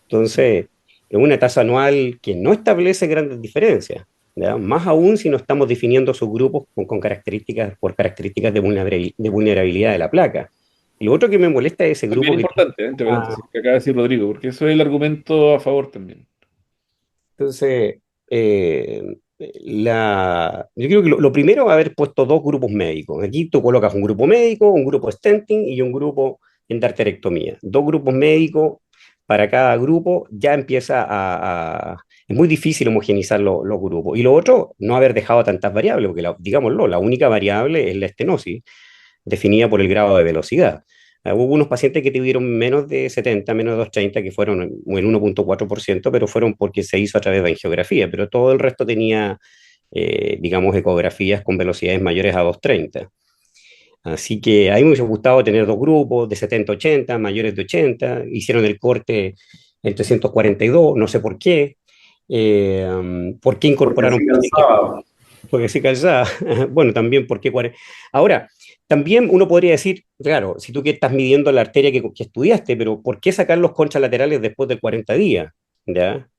Entonces, es una tasa anual que no establece grandes diferencias, ¿ya? Más aún si no estamos definiendo subgrupos con características, por características de vulnerabilidad de la placa. Y lo otro que me molesta es ese También grupo que... importante, entre Ah, paréntesis, que acaba de decir Rodrigo, porque eso es el argumento a favor también. entonces, yo creo que lo primero es haber puesto dos grupos médicos. Aquí tú colocas un grupo médico, un grupo stenting y un grupo en endarterectomía. Dos grupos médicos para cada grupo ya empieza es muy difícil homogeneizar los grupos. Y lo otro, no haber dejado tantas variables, porque digámoslo, la única variable es la estenosis, definida por el grado de velocidad. Hubo unos pacientes que tuvieron menos de 70, menos de 230, que fueron en 1,4%, pero fueron porque se hizo a través de angiografía, pero todo el resto tenía, digamos, ecografías con velocidades mayores a 230. Así que a mí me hubiese gustado tener dos grupos de 70-80, mayores de 80, hicieron el corte en 342, no sé por qué Porque incorporaron así pacientes, calzaba. porque sí calzaba. Bueno, también porque... Ahora, también uno podría decir, claro, si tú que estás midiendo la arteria que estudiaste, pero ¿por qué sacar los contralaterales después de 40 días? ¿Ya?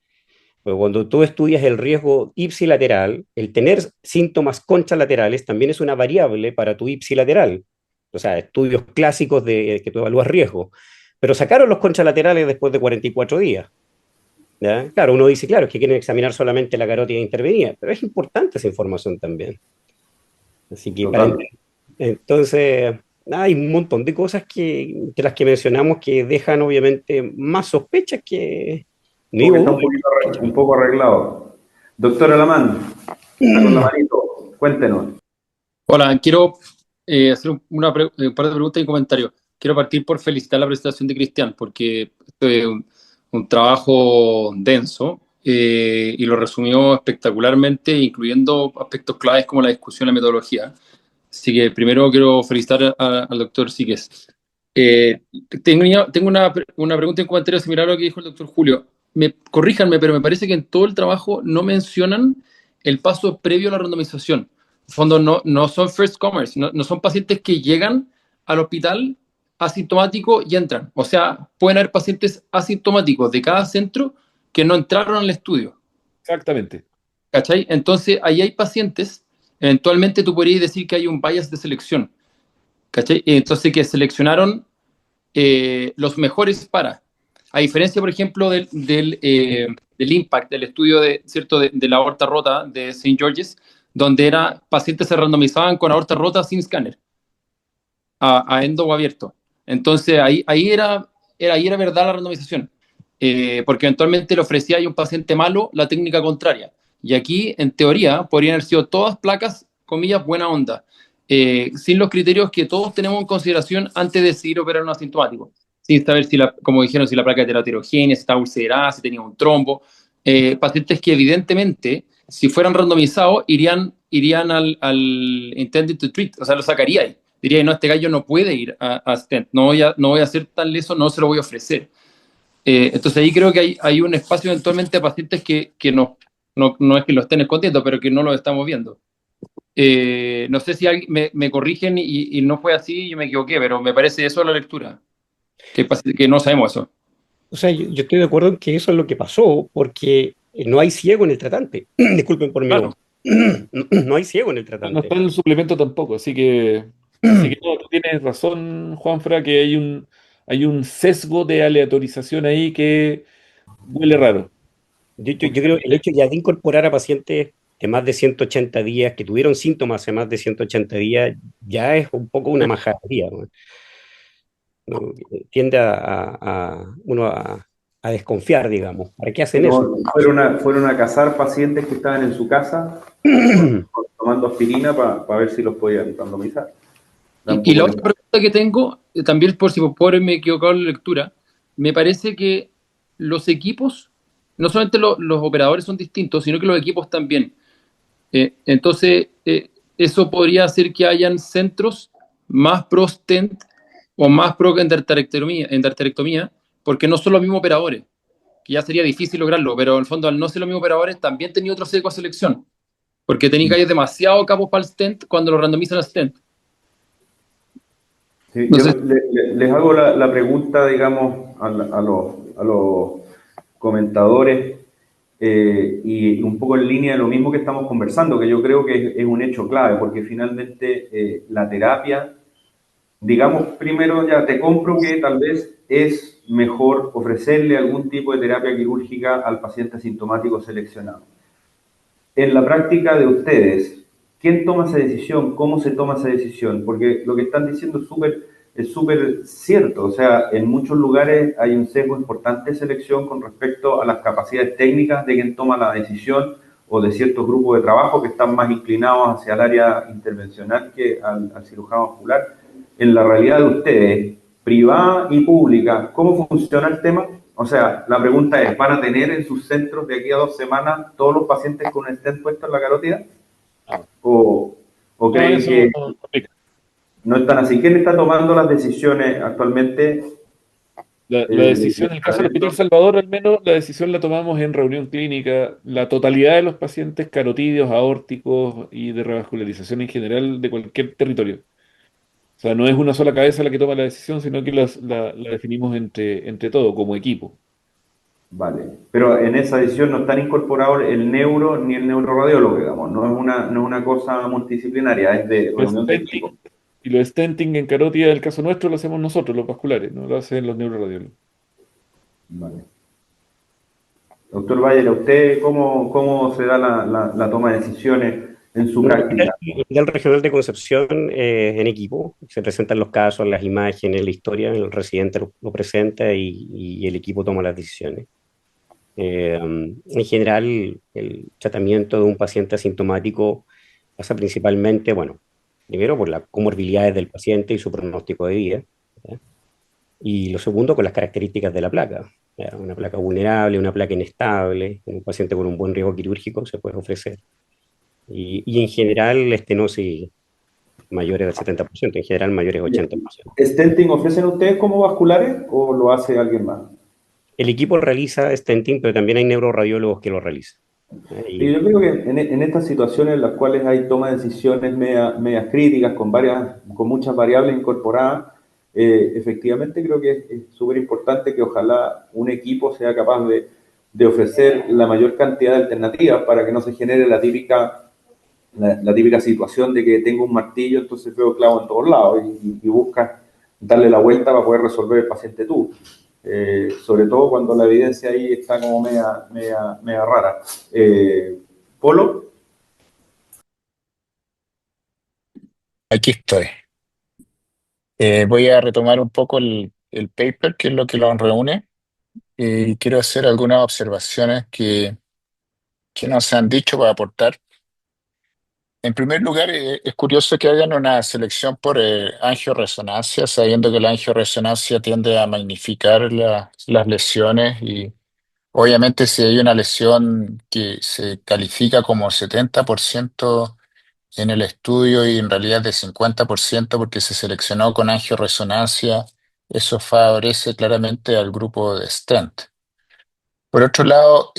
Pues cuando tú estudias el riesgo ipsilateral, el tener síntomas contralaterales también es una variable para tu ipsilateral. O sea, estudios clásicos de que tú evalúas riesgo. Pero sacaron los contralaterales después de 44 días. ¿Ya? Claro, uno dice, claro, es que quieren examinar solamente la carótida intervenida, pero es importante esa información también. Así que Total. entonces hay un montón de cosas de las que mencionamos que dejan obviamente más sospechas que, no Porque digo está dudas. un poco arreglado. Doctor Alamán, está con la manito. Cuéntenos. Hola, quiero hacer un par de preguntas y comentarios. Quiero partir por felicitar la presentación de Cristian, porque esto es un trabajo denso y lo resumió espectacularmente, incluyendo aspectos claves como la discusión, la metodología. Así que primero quiero felicitar al doctor Síquez. Eh, tengo una pregunta y un comentario similar a lo que dijo el doctor Julio. Corríjanme, pero me parece que en todo el trabajo no mencionan el paso previo a la randomización. En el fondo no son first comers, no son pacientes que llegan al hospital asintomáticos y entran. O sea, pueden haber pacientes asintomáticos de cada centro que no entraron al estudio. Exactamente. ¿Cachai? Entonces, ahí hay pacientes, eventualmente tú podrías decir que hay un bias de selección. ¿Cachai? Entonces, que seleccionaron los mejores para. A diferencia, por ejemplo, del IMPACT, del estudio ¿cierto? De la aorta rota de St. George's, donde pacientes se randomizaban con aorta rota sin escáner, a endo o abierto. Entonces, ahí era verdad la randomización, porque eventualmente le ofrecía a un paciente malo la técnica contraria. Y aquí, en teoría, podrían haber sido todas placas, comillas, buena onda, sin los criterios que todos tenemos en consideración antes de decidir operar un asintomático. Sin saber como dijeron, si la placa era heterogénea, si estaba ulcerada, si tenía un trombo. Pacientes que evidentemente, si fueran randomizados, irían al intended to treat, o sea, lo sacaría ahí. Diría, no, este gallo no puede ir a stent, no voy a ser tan leso, no se lo voy a ofrecer. Entonces ahí creo que hay un espacio eventualmente a pacientes que no es que lo estén escondiendo, pero que no lo estamos viendo. No sé si alguien me corrigen y no fue así, yo me equivoqué, pero me parece eso la lectura, que no sabemos eso. O sea, yo estoy de acuerdo en que eso es lo que pasó, porque no hay ciego en el tratante. Disculpen por mi voz. Claro, No hay ciego en el no está tratante. en el suplemento tampoco, así que no, tú tienes razón, Juanfra, que hay un sesgo de aleatorización ahí que huele raro. Yo creo que el hecho ya de incorporar a pacientes de más de 180 días, que tuvieron síntomas de más de 180 días, ya es un poco una majadería, ¿no? ¿No? Tiende uno a desconfiar, digamos. ¿Para qué hacen eso? No, fueron a cazar pacientes que estaban en su casa tomando aspirina para ver si los podían randomizar. Y la Tampoco les... otra pregunta que tengo, también por si por me he equivocado en la lectura, me parece que los equipos, no solamente los operadores son distintos, sino que los equipos también. Entonces, eso podría hacer que hayan centros más pro stent o más pro endarterectomía, porque no son los mismos operadores, que ya sería difícil lograrlo, pero en el fondo al no ser los mismos operadores también tenía otro sesgo a selección, porque tenía que haber demasiado capos para el stent cuando lo randomizan al stent. Sí, No yo sé. les hago la pregunta, digamos, a los comentadores y un poco en línea de lo mismo que estamos conversando, que yo creo que es un hecho clave, porque finalmente la terapia, digamos, primero ya te compro que tal vez es mejor ofrecerle algún tipo de terapia quirúrgica al paciente asintomático seleccionado. En la práctica de ustedes, ¿quién toma esa decisión? ¿Cómo se toma esa decisión? Porque lo que están diciendo es súper cierto. O sea, en muchos lugares hay un sesgo importante de selección con respecto a las capacidades técnicas de quien toma la decisión o de ciertos grupos de trabajo que están más inclinados hacia el área intervencional que al cirujano vascular. En la realidad de ustedes, privada y pública, ¿cómo funciona el tema? O sea, la pregunta es, ¿van a tener en sus centros de aquí a 2 semanas todos los pacientes con un stent puesto en la carótida? No, ¿O, o no, creen eso que no aplica. no están así? ¿Quién está tomando las decisiones actualmente La decisión, en el caso del Hospital adentro? Salvador, al menos, la decisión la tomamos en reunión clínica. La totalidad de los pacientes carotídeos, aórticos y de revascularización en general de cualquier territorio. O sea, no es una sola cabeza la que toma la decisión, sino que la definimos entre todo, como equipo. Vale, pero en esa decisión no están incorporados el neuro ni el neuroradiólogo, digamos, no es una cosa multidisciplinaria, es de Los reunión de equipo. stenting, y los stenting en carótida, el caso nuestro, lo hacemos nosotros, los vasculares, no lo hacen los neuroradiólogos. Vale. Doctor Bayer, ¿a usted cómo se da la toma de decisiones en su En práctica? el Hospital Regional de Concepción, en equipo, se presentan los casos, las imágenes, la historia, el residente lo presenta y el equipo toma las decisiones. En general, el tratamiento de un paciente asintomático pasa principalmente, bueno, primero por las comorbilidades del paciente y su pronóstico de vida, ¿ya? Y lo segundo con las características de la placa. ¿Ya? Una placa vulnerable, una placa inestable, en un paciente con un buen riesgo quirúrgico se puede ofrecer. Y en general, estenosis mayores del 70%, en general mayores del 80%. ¿Stenting ofrecen ustedes como vasculares o lo hace alguien más? El equipo realiza stenting, pero también hay neuroradiólogos que lo realizan. ¿Ya? Sí, yo creo que en estas situaciones en las cuales hay toma de decisiones medias críticas, con muchas variables incorporadas, efectivamente creo que es súper importante que ojalá un equipo sea capaz de ofrecer la mayor cantidad de alternativas para que no se genere la típica situación de que tengo un martillo, entonces veo clavo en todos lados y buscas darle la vuelta para poder resolver el paciente tú. Sobre todo cuando la evidencia ahí está como media rara. Polo, Aquí estoy. Voy a retomar un poco el paper, que es lo que lo reúne, y quiero hacer algunas observaciones que nos han dicho para aportar. En primer lugar, es curioso que hagan una selección por angioresonancia, sabiendo que la angioresonancia tiende a magnificar las lesiones y obviamente si hay una lesión que se califica como 70% en el estudio y en realidad de 50% porque se seleccionó con angioresonancia, eso favorece claramente al grupo de stent. Por otro lado,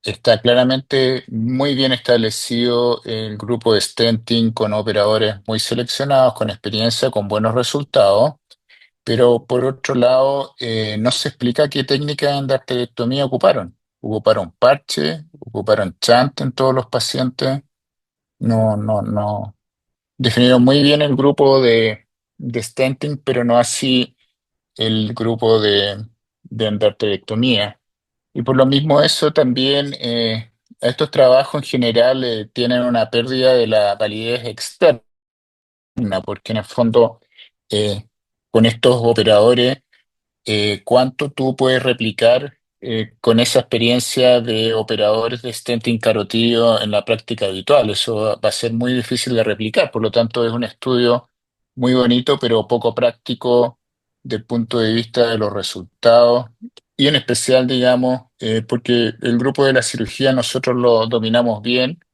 está claramente muy bien establecido el grupo de stenting con operadores muy seleccionados, con experiencia, con buenos resultados, pero por otro lado, no se explica qué técnica de endarterectomía ocuparon. ¿Ocuparon parche? ¿Ocuparon shunt en todos los pacientes? No. Definieron muy bien el grupo de stenting, pero no así el grupo de endarterectomía. Y por lo mismo eso también, estos trabajos en general tienen una pérdida de la validez externa, porque en el fondo eh, con estos operadores, ¿cuánto tú puedes replicar con esa experiencia de operadores de stenting carotídeo en la práctica habitual? Eso va a ser muy difícil de replicar, por lo tanto es un estudio muy bonito, pero poco práctico del punto de vista de los resultados y en especial, digamos, porque el grupo de la cirugía nosotros lo dominamos bien.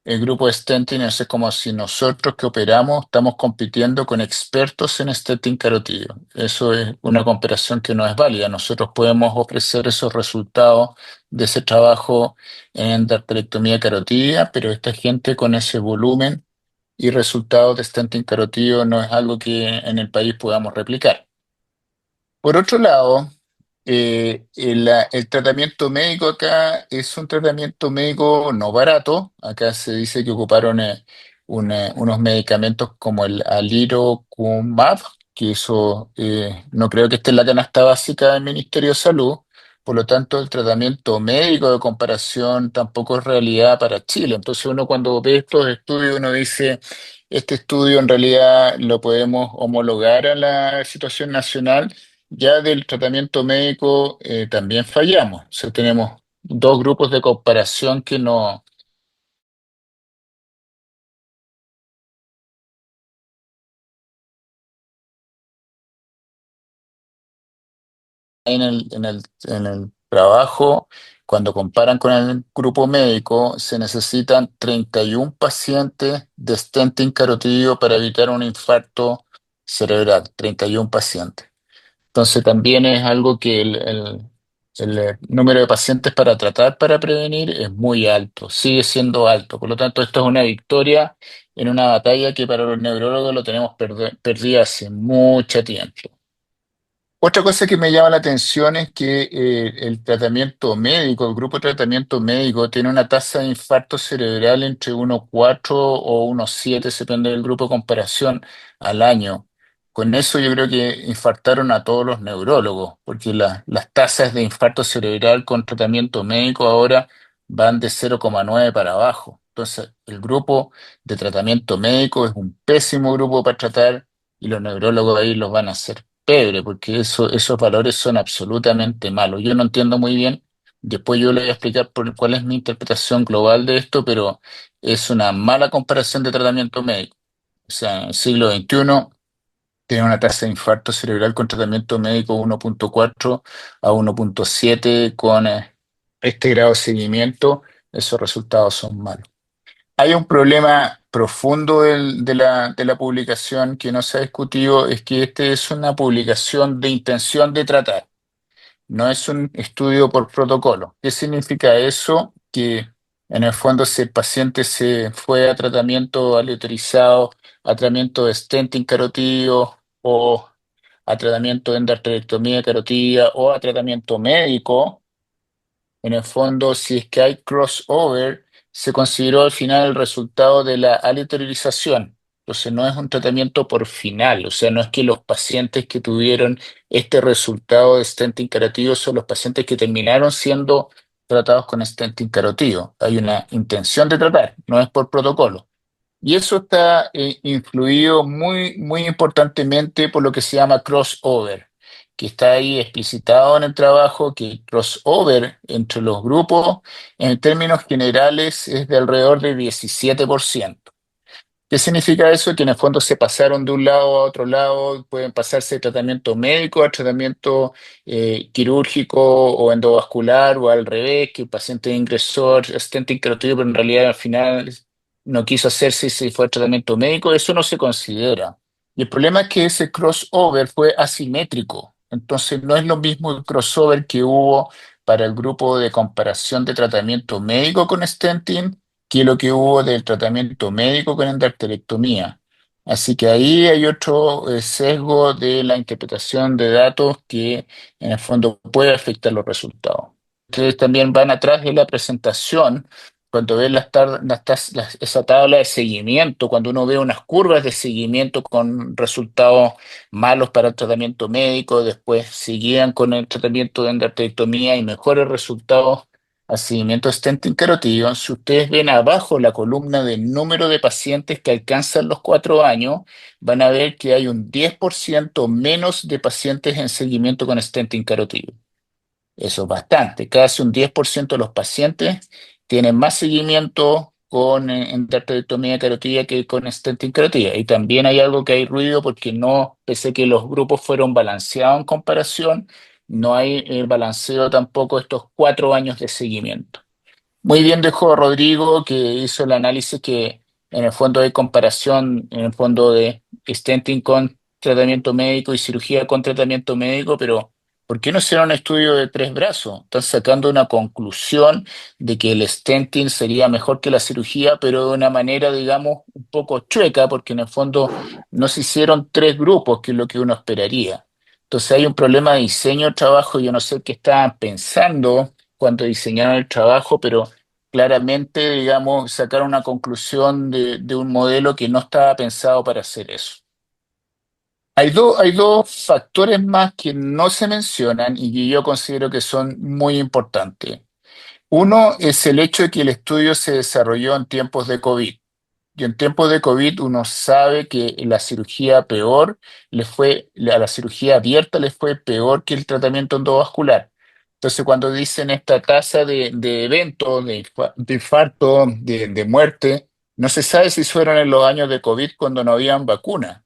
El grupo de stenting es como si nosotros que operamos estamos compitiendo con expertos en stenting carotídeo. Eso es una comparación que no es válida. Nosotros podemos ofrecer esos resultados de ese trabajo en endarterectomía carotídea, pero esta gente con ese volumen y resultados de stenting carotídeo no es algo que en el país podamos replicar. Por otro lado, el tratamiento médico acá es un tratamiento médico no barato. Acá se dice que ocuparon unos medicamentos como el alirocumab, que eso no creo que esté en la canasta básica del Ministerio de Salud. Por lo tanto, el tratamiento médico de comparación tampoco es realidad para Chile. Entonces uno cuando ve estos estudios, uno dice, este estudio en realidad lo podemos homologar a la situación nacional. Ya del tratamiento médico también fallamos. O sea, tenemos dos grupos de comparación que no en el trabajo, cuando comparan con el grupo médico, se necesitan 31 pacientes de stenting carotídeo para evitar un infarto cerebral. 31 pacientes. Entonces también es algo que el número de pacientes para tratar, para prevenir, es muy alto, sigue siendo alto. Por lo tanto, esto es una victoria en una batalla que para los neurólogos lo tenemos perdida hace mucho tiempo. Otra cosa que me llama la atención es que el tratamiento médico, el grupo de tratamiento médico, tiene una tasa de infarto cerebral entre 1,4 o 1,7, depende del grupo de comparación, al año. Con eso yo creo que infartaron a todos los neurólogos, porque las tasas de infarto cerebral con tratamiento médico ahora van de 0,9 para abajo. Entonces, el grupo de tratamiento médico es un pésimo grupo para tratar y los neurólogos ahí los van a hacer pebre, porque esos valores son absolutamente malos. Yo no entiendo muy bien, después yo le voy a explicar cuál es mi interpretación global de esto, pero es una mala comparación de tratamiento médico. O sea, en el siglo XXI tiene una tasa de infarto cerebral con tratamiento médico 1,4 a 1,7 con este grado de seguimiento, esos resultados son malos. Hay un problema profundo de la publicación que no se ha discutido, es que este es una publicación de intención de tratar, no es un estudio por protocolo. ¿Qué significa eso? Que en el fondo si el paciente se fue a tratamiento aleatorizado, a tratamiento de stenting carotídeo o a tratamiento de endarterectomía carotídea o a tratamiento médico, en el fondo, si es que hay crossover, se consideró al final el resultado de la aleatorización. Entonces, no es un tratamiento por final, o sea, no es que los pacientes que tuvieron este resultado de stenting carotídeo son los pacientes que terminaron siendo tratados con stenting carotídeo. Hay una intención de tratar, no es por protocolo. Y eso está influido muy, muy importantemente por lo que se llama crossover, que está ahí explicitado en el trabajo, que el crossover entre los grupos, en términos generales, es de alrededor del 17%. ¿Qué significa eso? Que en el fondo se pasaron de un lado a otro lado, pueden pasarse de tratamiento médico a tratamiento quirúrgico o endovascular o al revés, que el paciente ingresó a stent carotídeo, pero en realidad al final no quiso hacerse y se fue a tratamiento médico. Eso no se considera. Y el problema es que ese crossover fue asimétrico. Entonces no es lo mismo el crossover que hubo para el grupo de comparación de tratamiento médico con stenting que lo que hubo del tratamiento médico con endarterectomía. Así que ahí hay otro sesgo de la interpretación de datos que en el fondo puede afectar los resultados. Ustedes también van atrás de la presentación cuando ven esa tabla de seguimiento, cuando uno ve unas curvas de seguimiento con resultados malos para el tratamiento médico, después seguían con el tratamiento de endarterectomía y mejores resultados al seguimiento de stenting carotídeo, si ustedes ven abajo la columna del número de pacientes que alcanzan los 4 años, van a ver que hay un 10% menos de pacientes en seguimiento con stenting carotídeo. Eso es bastante. Casi un 10% de los pacientes tienen más seguimiento con endarterectomía carotida que con stenting carotida. Y también hay algo que hay ruido porque no, pese a que los grupos fueron balanceados en comparación, no hay balanceo tampoco estos 4 años de seguimiento. Muy bien dejó Rodrigo que hizo el análisis que en el fondo hay comparación, en el fondo de stenting con tratamiento médico y cirugía con tratamiento médico, pero ¿por qué no hicieron un estudio de 3 brazos? Están sacando una conclusión de que el stenting sería mejor que la cirugía, pero de una manera, digamos, un poco chueca, porque en el fondo no se hicieron 3 grupos, que es lo que uno esperaría. Entonces hay un problema de diseño de trabajo, yo no sé qué estaban pensando cuando diseñaron el trabajo, pero claramente, digamos, sacar una conclusión de un modelo que no estaba pensado para hacer eso. Hay dos factores más que no se mencionan y que yo considero que son muy importantes. Uno es el hecho de que el estudio se desarrolló en tiempos de COVID. Y en tiempos de COVID uno sabe que la cirugía peor a la cirugía abierta le fue peor que el tratamiento endovascular. Entonces, cuando dicen esta tasa de eventos, de infarto, de muerte, no se sabe si fueron en los años de COVID cuando no habían vacuna.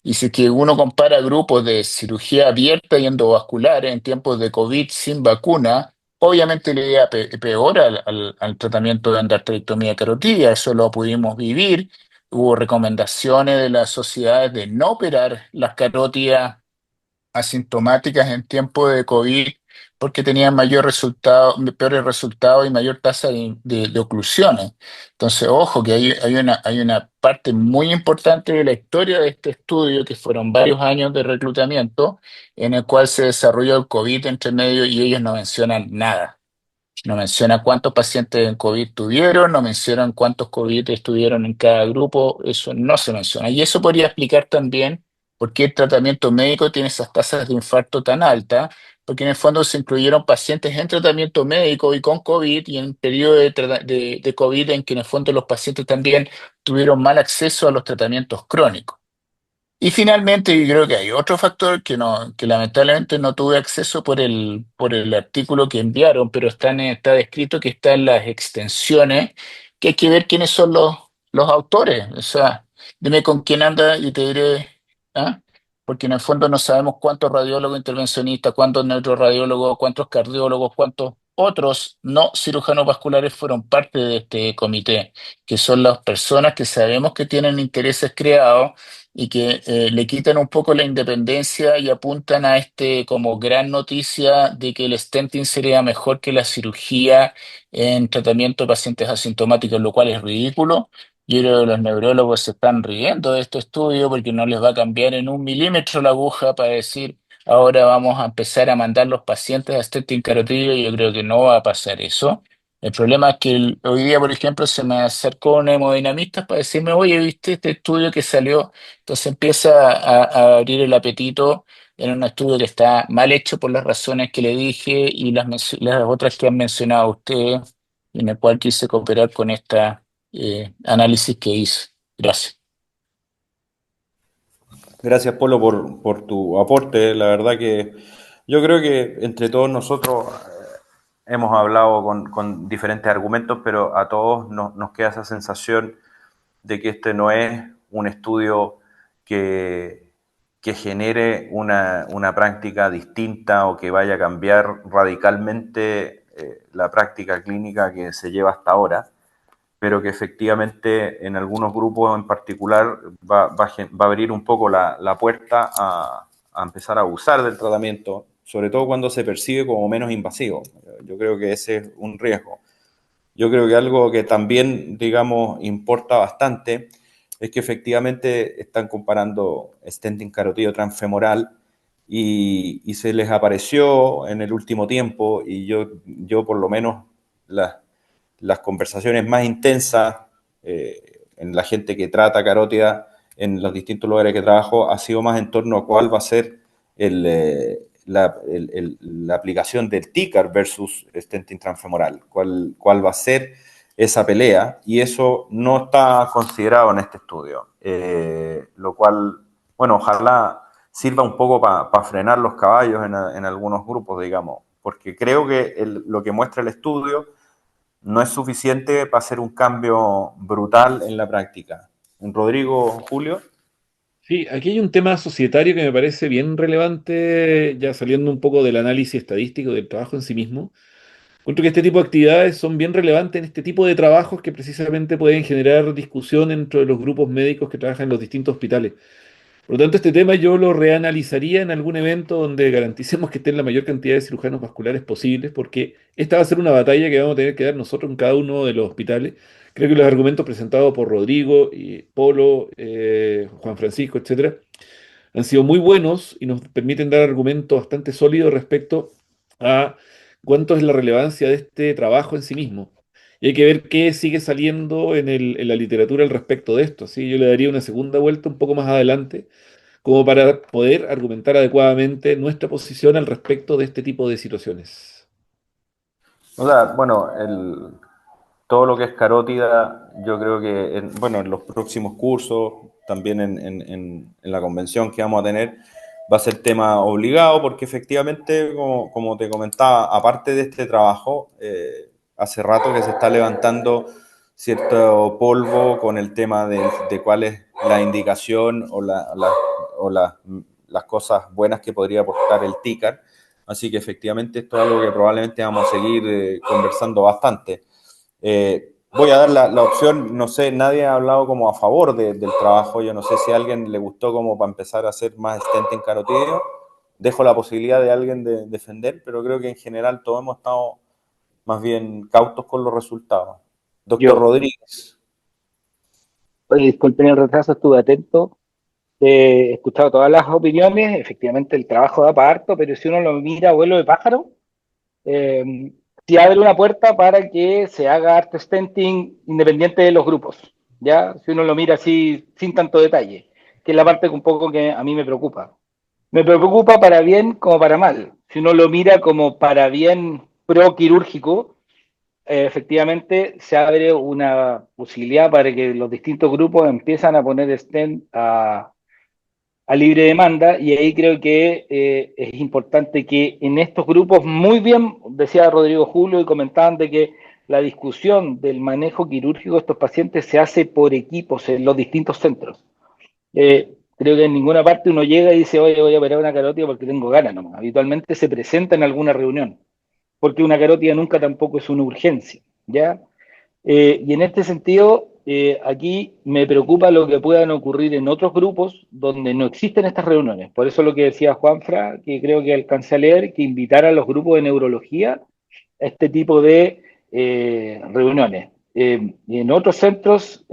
Y si es que uno compara grupos de cirugía abierta y endovascular en tiempos de COVID sin vacuna, obviamente le iba peor al tratamiento de endarterectomía carotidia. Eso lo pudimos vivir. Hubo recomendaciones de las sociedades de no operar las carótidas asintomáticas en tiempo de COVID porque tenían peores resultados y mayor tasa de oclusiones. Entonces, ojo, que hay una parte muy importante de la historia de este estudio, que fueron varios años de reclutamiento, en el cual se desarrolló el COVID entre medio y ellos no mencionan nada. No menciona cuántos pacientes en COVID tuvieron, no mencionan cuántos COVID estuvieron en cada grupo, eso no se menciona. Y eso podría explicar también por qué el tratamiento médico tiene esas tasas de infarto tan altas, porque en el fondo se incluyeron pacientes en tratamiento médico y con COVID y en periodo de COVID en que en el fondo los pacientes también tuvieron mal acceso a los tratamientos crónicos. Y finalmente, yo creo que hay otro factor que lamentablemente no tuve acceso por el artículo que enviaron, pero está descrito que está en las extensiones, que hay que ver quiénes son los autores. O sea, dime con quién anda y te diré, ¿ah? Porque en el fondo no sabemos cuántos radiólogos intervencionistas, cuántos neuroradiólogos, cuántos cardiólogos, cuántos otros no cirujanos vasculares fueron parte de este comité, que son las personas que sabemos que tienen intereses creados y que le quitan un poco la independencia y apuntan a como gran noticia de que el stenting sería mejor que la cirugía en tratamiento de pacientes asintomáticos, lo cual es ridículo. Yo creo que los neurólogos se están riendo de este estudio porque no les va a cambiar en 1 milímetro la aguja para decir ahora vamos a empezar a mandar los pacientes a stenting carotídeo. Yo creo que no va a pasar eso. El problema es que hoy día, por ejemplo, se me acercó un hemodinamista para decirme, oye, ¿viste este estudio que salió? Entonces empieza a abrir el apetito en un estudio que está mal hecho por las razones que le dije y las otras que han mencionado ustedes, en el cual quise cooperar con esta análisis que hice. Gracias. Gracias, Polo, por tu aporte. La verdad que yo creo que entre todos nosotros hemos hablado con diferentes argumentos, pero a todos nos queda esa sensación de que este no es un estudio que genere una práctica distinta o que vaya a cambiar radicalmente la práctica clínica que se lleva hasta ahora. pero que efectivamente en algunos grupos en particular va a abrir un poco la puerta a empezar a abusar del tratamiento, sobre todo cuando se percibe como menos invasivo. Yo creo que ese es un riesgo. Yo creo que algo que también, digamos, importa bastante es que efectivamente están comparando stenting carotido transfemoral y se les apareció en el último tiempo, y yo por lo menos las conversaciones más intensas en la gente que trata carótida en los distintos lugares que trabajo ha sido más en torno a cuál va a ser la aplicación del TICAR versus stenting transfemoral, cuál va a ser esa pelea, y eso no está considerado en este estudio, lo cual, bueno, ojalá sirva un poco para frenar los caballos en algunos grupos, digamos, porque creo que lo que muestra el estudio no es suficiente para hacer un cambio brutal en la práctica. Rodrigo, Julio. Sí, aquí hay un tema societario que me parece bien relevante, ya saliendo un poco del análisis estadístico del trabajo en sí mismo. Encuentro que este tipo de actividades son bien relevantes en este tipo de trabajos que precisamente pueden generar discusión dentro de los grupos médicos que trabajan en los distintos hospitales. Por lo tanto, este tema yo lo reanalizaría en algún evento donde garanticemos que estén la mayor cantidad de cirujanos vasculares posibles, porque esta va a ser una batalla que vamos a tener que dar nosotros en cada uno de los hospitales. Creo que los argumentos presentados por Rodrigo, y Polo, Juan Francisco, etcétera, han sido muy buenos y nos permiten dar argumentos bastante sólidos respecto a cuánto es la relevancia de este trabajo en sí mismo. Y hay que ver qué sigue saliendo en la literatura al respecto de esto. ¿Sí? Yo le daría una segunda vuelta un poco más adelante, como para poder argumentar adecuadamente nuestra posición al respecto de este tipo de situaciones. O sea, bueno, todo lo que es carótida, yo creo que bueno, en los próximos cursos, también en la convención que vamos a tener, va a ser tema obligado, porque efectivamente, como te comentaba, aparte de este trabajo, hace rato que se está levantando cierto polvo con el tema de cuál es la indicación o las cosas buenas que podría aportar el TICAR. Así que efectivamente esto es algo que probablemente vamos a seguir conversando bastante. Voy a dar la opción, no sé, nadie ha hablado como a favor del trabajo, yo no sé si a alguien le gustó como para empezar a hacer más stenting carotídeo, dejo la posibilidad de alguien de defender, pero creo que en general todos hemos estado más bien cautos con los resultados. Doctor Yo, Rodríguez. oye, disculpen el retraso, estuve atento, he escuchado todas las opiniones, efectivamente el trabajo da para harto, pero si uno lo mira a vuelo de pájaro, sí abre una puerta para que se haga art stenting independiente de los grupos, ¿ya? Si uno lo mira así, sin tanto detalle, que es la parte que un poco que a mí me preocupa. Me preocupa para bien como para mal. Si uno lo mira como para bien pro quirúrgico, efectivamente se abre una posibilidad para que los distintos grupos empiezan a poner stent a libre demanda, y ahí creo que es importante que en estos grupos, muy bien, decía Rodrigo Julio, y comentaban de que la discusión del manejo quirúrgico de estos pacientes se hace por equipos en los distintos centros. Creo que en ninguna parte uno llega y dice, oye, voy a operar una carótida porque tengo ganas nomás. Habitualmente se presenta en alguna reunión, porque una carótida nunca tampoco es una urgencia, ¿ya? Y en este sentido, aquí me preocupa lo que puedan ocurrir en otros grupos donde no existen estas reuniones. Por eso lo que decía Juanfra, que creo que alcancé a leer, que invitar a los grupos de neurología a este tipo de reuniones. Y en otros centros,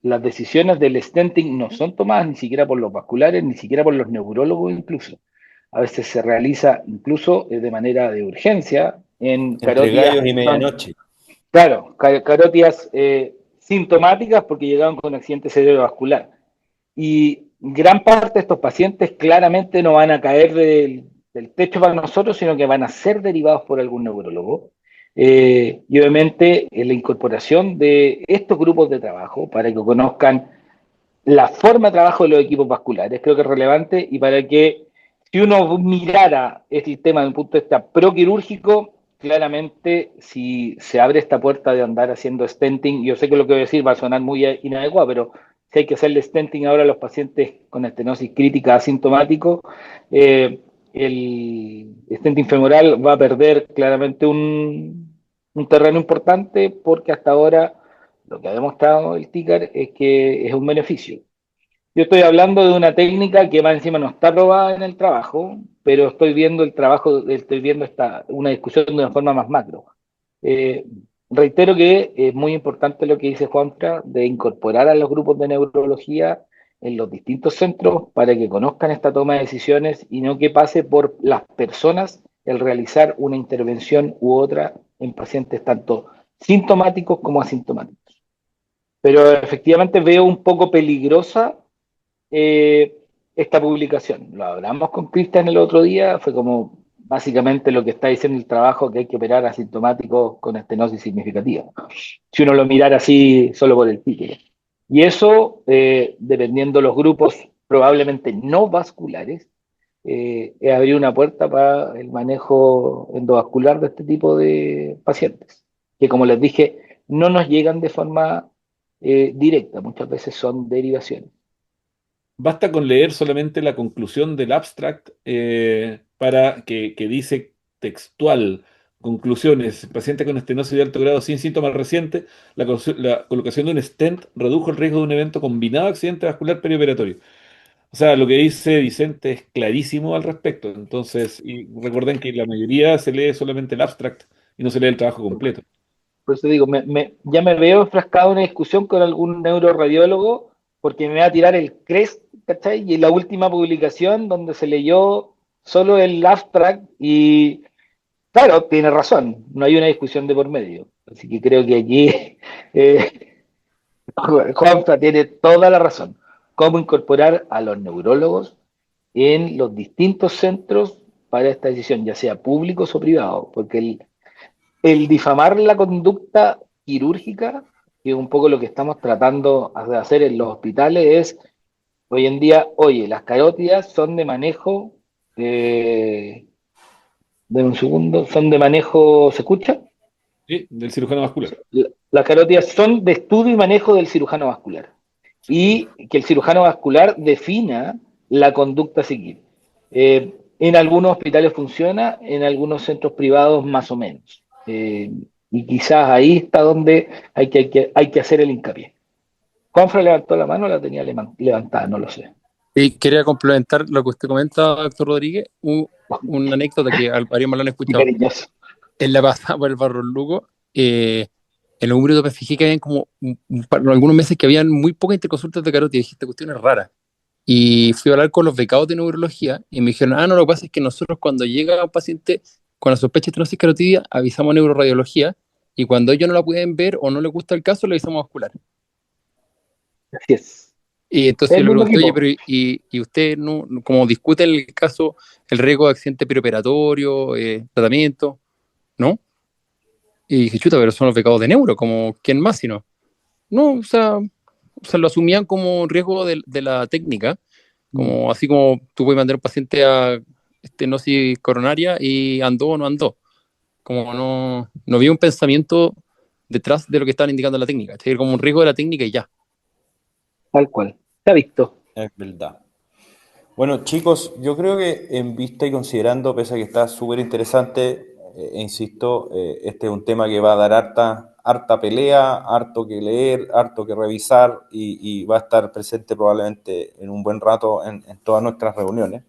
las decisiones del stenting no son tomadas ni siquiera por los vasculares, ni siquiera por los neurólogos incluso. A veces se realiza incluso de manera de urgencia en Entre carótidas gallos y que son, medianoche. claro, carótidas sintomáticas porque llegaban con accidente cerebrovascular. Y gran parte de estos pacientes claramente no van a caer del techo para nosotros, sino que van a ser derivados por algún neurólogo. Y obviamente la incorporación de estos grupos de trabajo para que conozcan la forma de trabajo de los equipos vasculares, creo que es relevante, y para que si uno mirara este sistema desde un punto de vista proquirúrgico, claramente si se abre esta puerta de andar haciendo stenting, yo sé que lo que voy a decir va a sonar muy inadecuado, pero si hay que hacerle stenting ahora a los pacientes con estenosis crítica asintomático, el stenting femoral va a perder claramente un terreno importante, porque hasta ahora lo que ha demostrado el TICAR es que es un beneficio. Yo estoy hablando de una técnica que más encima no está probada en el trabajo, pero estoy viendo el trabajo, estoy viendo una discusión de una forma más macro. Eh, Reitero que es muy importante lo que dice Juanfra de incorporar a los grupos de neurología en los distintos centros para que conozcan esta toma de decisiones y no que pase por las personas el realizar una intervención u otra en pacientes tanto sintomáticos como asintomáticos. Pero efectivamente veo un poco peligrosa eh, esta publicación. Lo hablamos con Cristian el otro día, fue como básicamente lo que está diciendo el trabajo, que hay que operar asintomáticos con estenosis significativa. Si uno lo mirara así solo por el título. Y eso, dependiendo de los grupos probablemente no vasculares, abrir una puerta para el manejo endovascular de este tipo de pacientes, que como les dije, no nos llegan de forma directa, muchas veces son derivaciones. Basta con leer solamente la conclusión del abstract para que dice textual, conclusiones, paciente con estenosis de alto grado sin síntomas recientes, la colocación de un stent redujo el riesgo de un evento combinado de accidente vascular perioperatorio. O sea, lo que dice Vicente es clarísimo al respecto. Entonces, y recuerden que la mayoría se lee solamente el abstract y no se lee el trabajo completo. Por eso digo, ya me veo enfrascado en una discusión con algún neuroradiólogo porque me va a tirar el CREST, ¿cachai? Y la última publicación donde se leyó solo el abstract y, claro, tiene razón, no hay una discusión de por medio. Así que creo que aquí Juanpa tiene toda la razón. ¿Cómo incorporar a los neurólogos en los distintos centros para esta decisión, ya sea públicos o privados? Porque el difamar la conducta quirúrgica, que es un poco lo que estamos tratando de hacer en los hospitales, es hoy en día, oye, las carótidas son de manejo, de un segundo, son de manejo, ¿se escucha? Sí, del cirujano vascular. Las carótidas son de estudio y manejo del cirujano vascular. Y que el cirujano vascular defina la conducta a seguir. En algunos hospitales funciona, en algunos centros privados más o menos. Y quizás ahí está donde hay que hacer el hincapié. Juanfra levantó la mano, la tenía levantada, no lo sé. Y quería complementar lo que usted comenta, doctor Rodríguez, una anécdota que varios me lo han Y escuchado. cariñoso. En la pasada por el Barro Lugo, en un grupo me fijé que habían como algunos meses que habían muy pocas interconsultas de carótida y dije, esta cuestión es rara. Y fui a hablar con los becados de neurología y me dijeron, no, lo que pasa es que nosotros cuando llega un paciente con la sospecha de estenosis carotidia, avisamos a neuroradiología y cuando ellos no la pueden ver o no les gusta el caso, le avisamos a vascular. Así es. Y entonces El yo le mismo pregunté, oye, equipo. pero y usted, como discute el caso, el riesgo de accidente perioperatorio, tratamiento, ¿no? Y dije, chuta, pero son los becados de neuro, como quién más si no. No, o sea, lo asumían como riesgo de la técnica, como así como tú puedes mandar a un paciente a estenosis coronaria y andó o no andó. Como no había un pensamiento detrás de lo que estaban indicando la técnica, es como un riesgo de la técnica y ya. Tal cual. Se ha visto. Es verdad. Bueno, chicos, yo creo que en vista y considerando, pese a que está súper interesante, insisto, este es un tema que va a dar harta pelea, harto que leer, harto que revisar y va a estar presente probablemente en un buen rato en todas nuestras reuniones.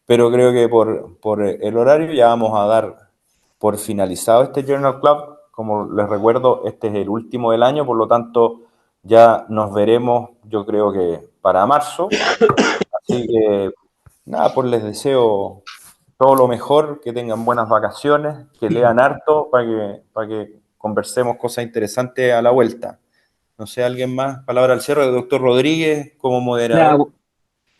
Pero creo que por el horario ya vamos a dar por finalizado este Journal Club. Como les recuerdo, este es el último del año, por lo tanto ya nos veremos, yo creo que para marzo. Así que nada, pues les deseo todo lo mejor, que tengan buenas vacaciones, que lean harto para que conversemos cosas interesantes a la vuelta. No sé, ¿alguien más? Palabra al cierre, doctor Rodríguez como Nada, moderador.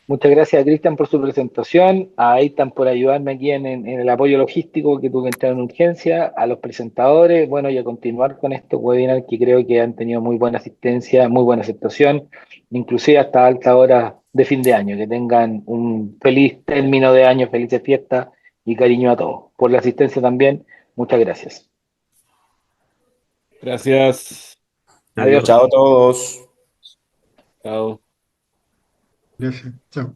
muchas gracias a Cristian por su presentación, a Aitan por ayudarme aquí en el apoyo logístico que tuve que entrar en urgencia, a los presentadores, bueno, y a continuar con estos webinars que creo que han tenido muy buena asistencia, muy buena aceptación, inclusive hasta altas horas de fin de año. Que tengan un feliz término de año, felices fiestas y cariño a todos. Por la asistencia también, muchas gracias. Gracias. Adiós. Chao a todos. Chao. Gracias. Chao.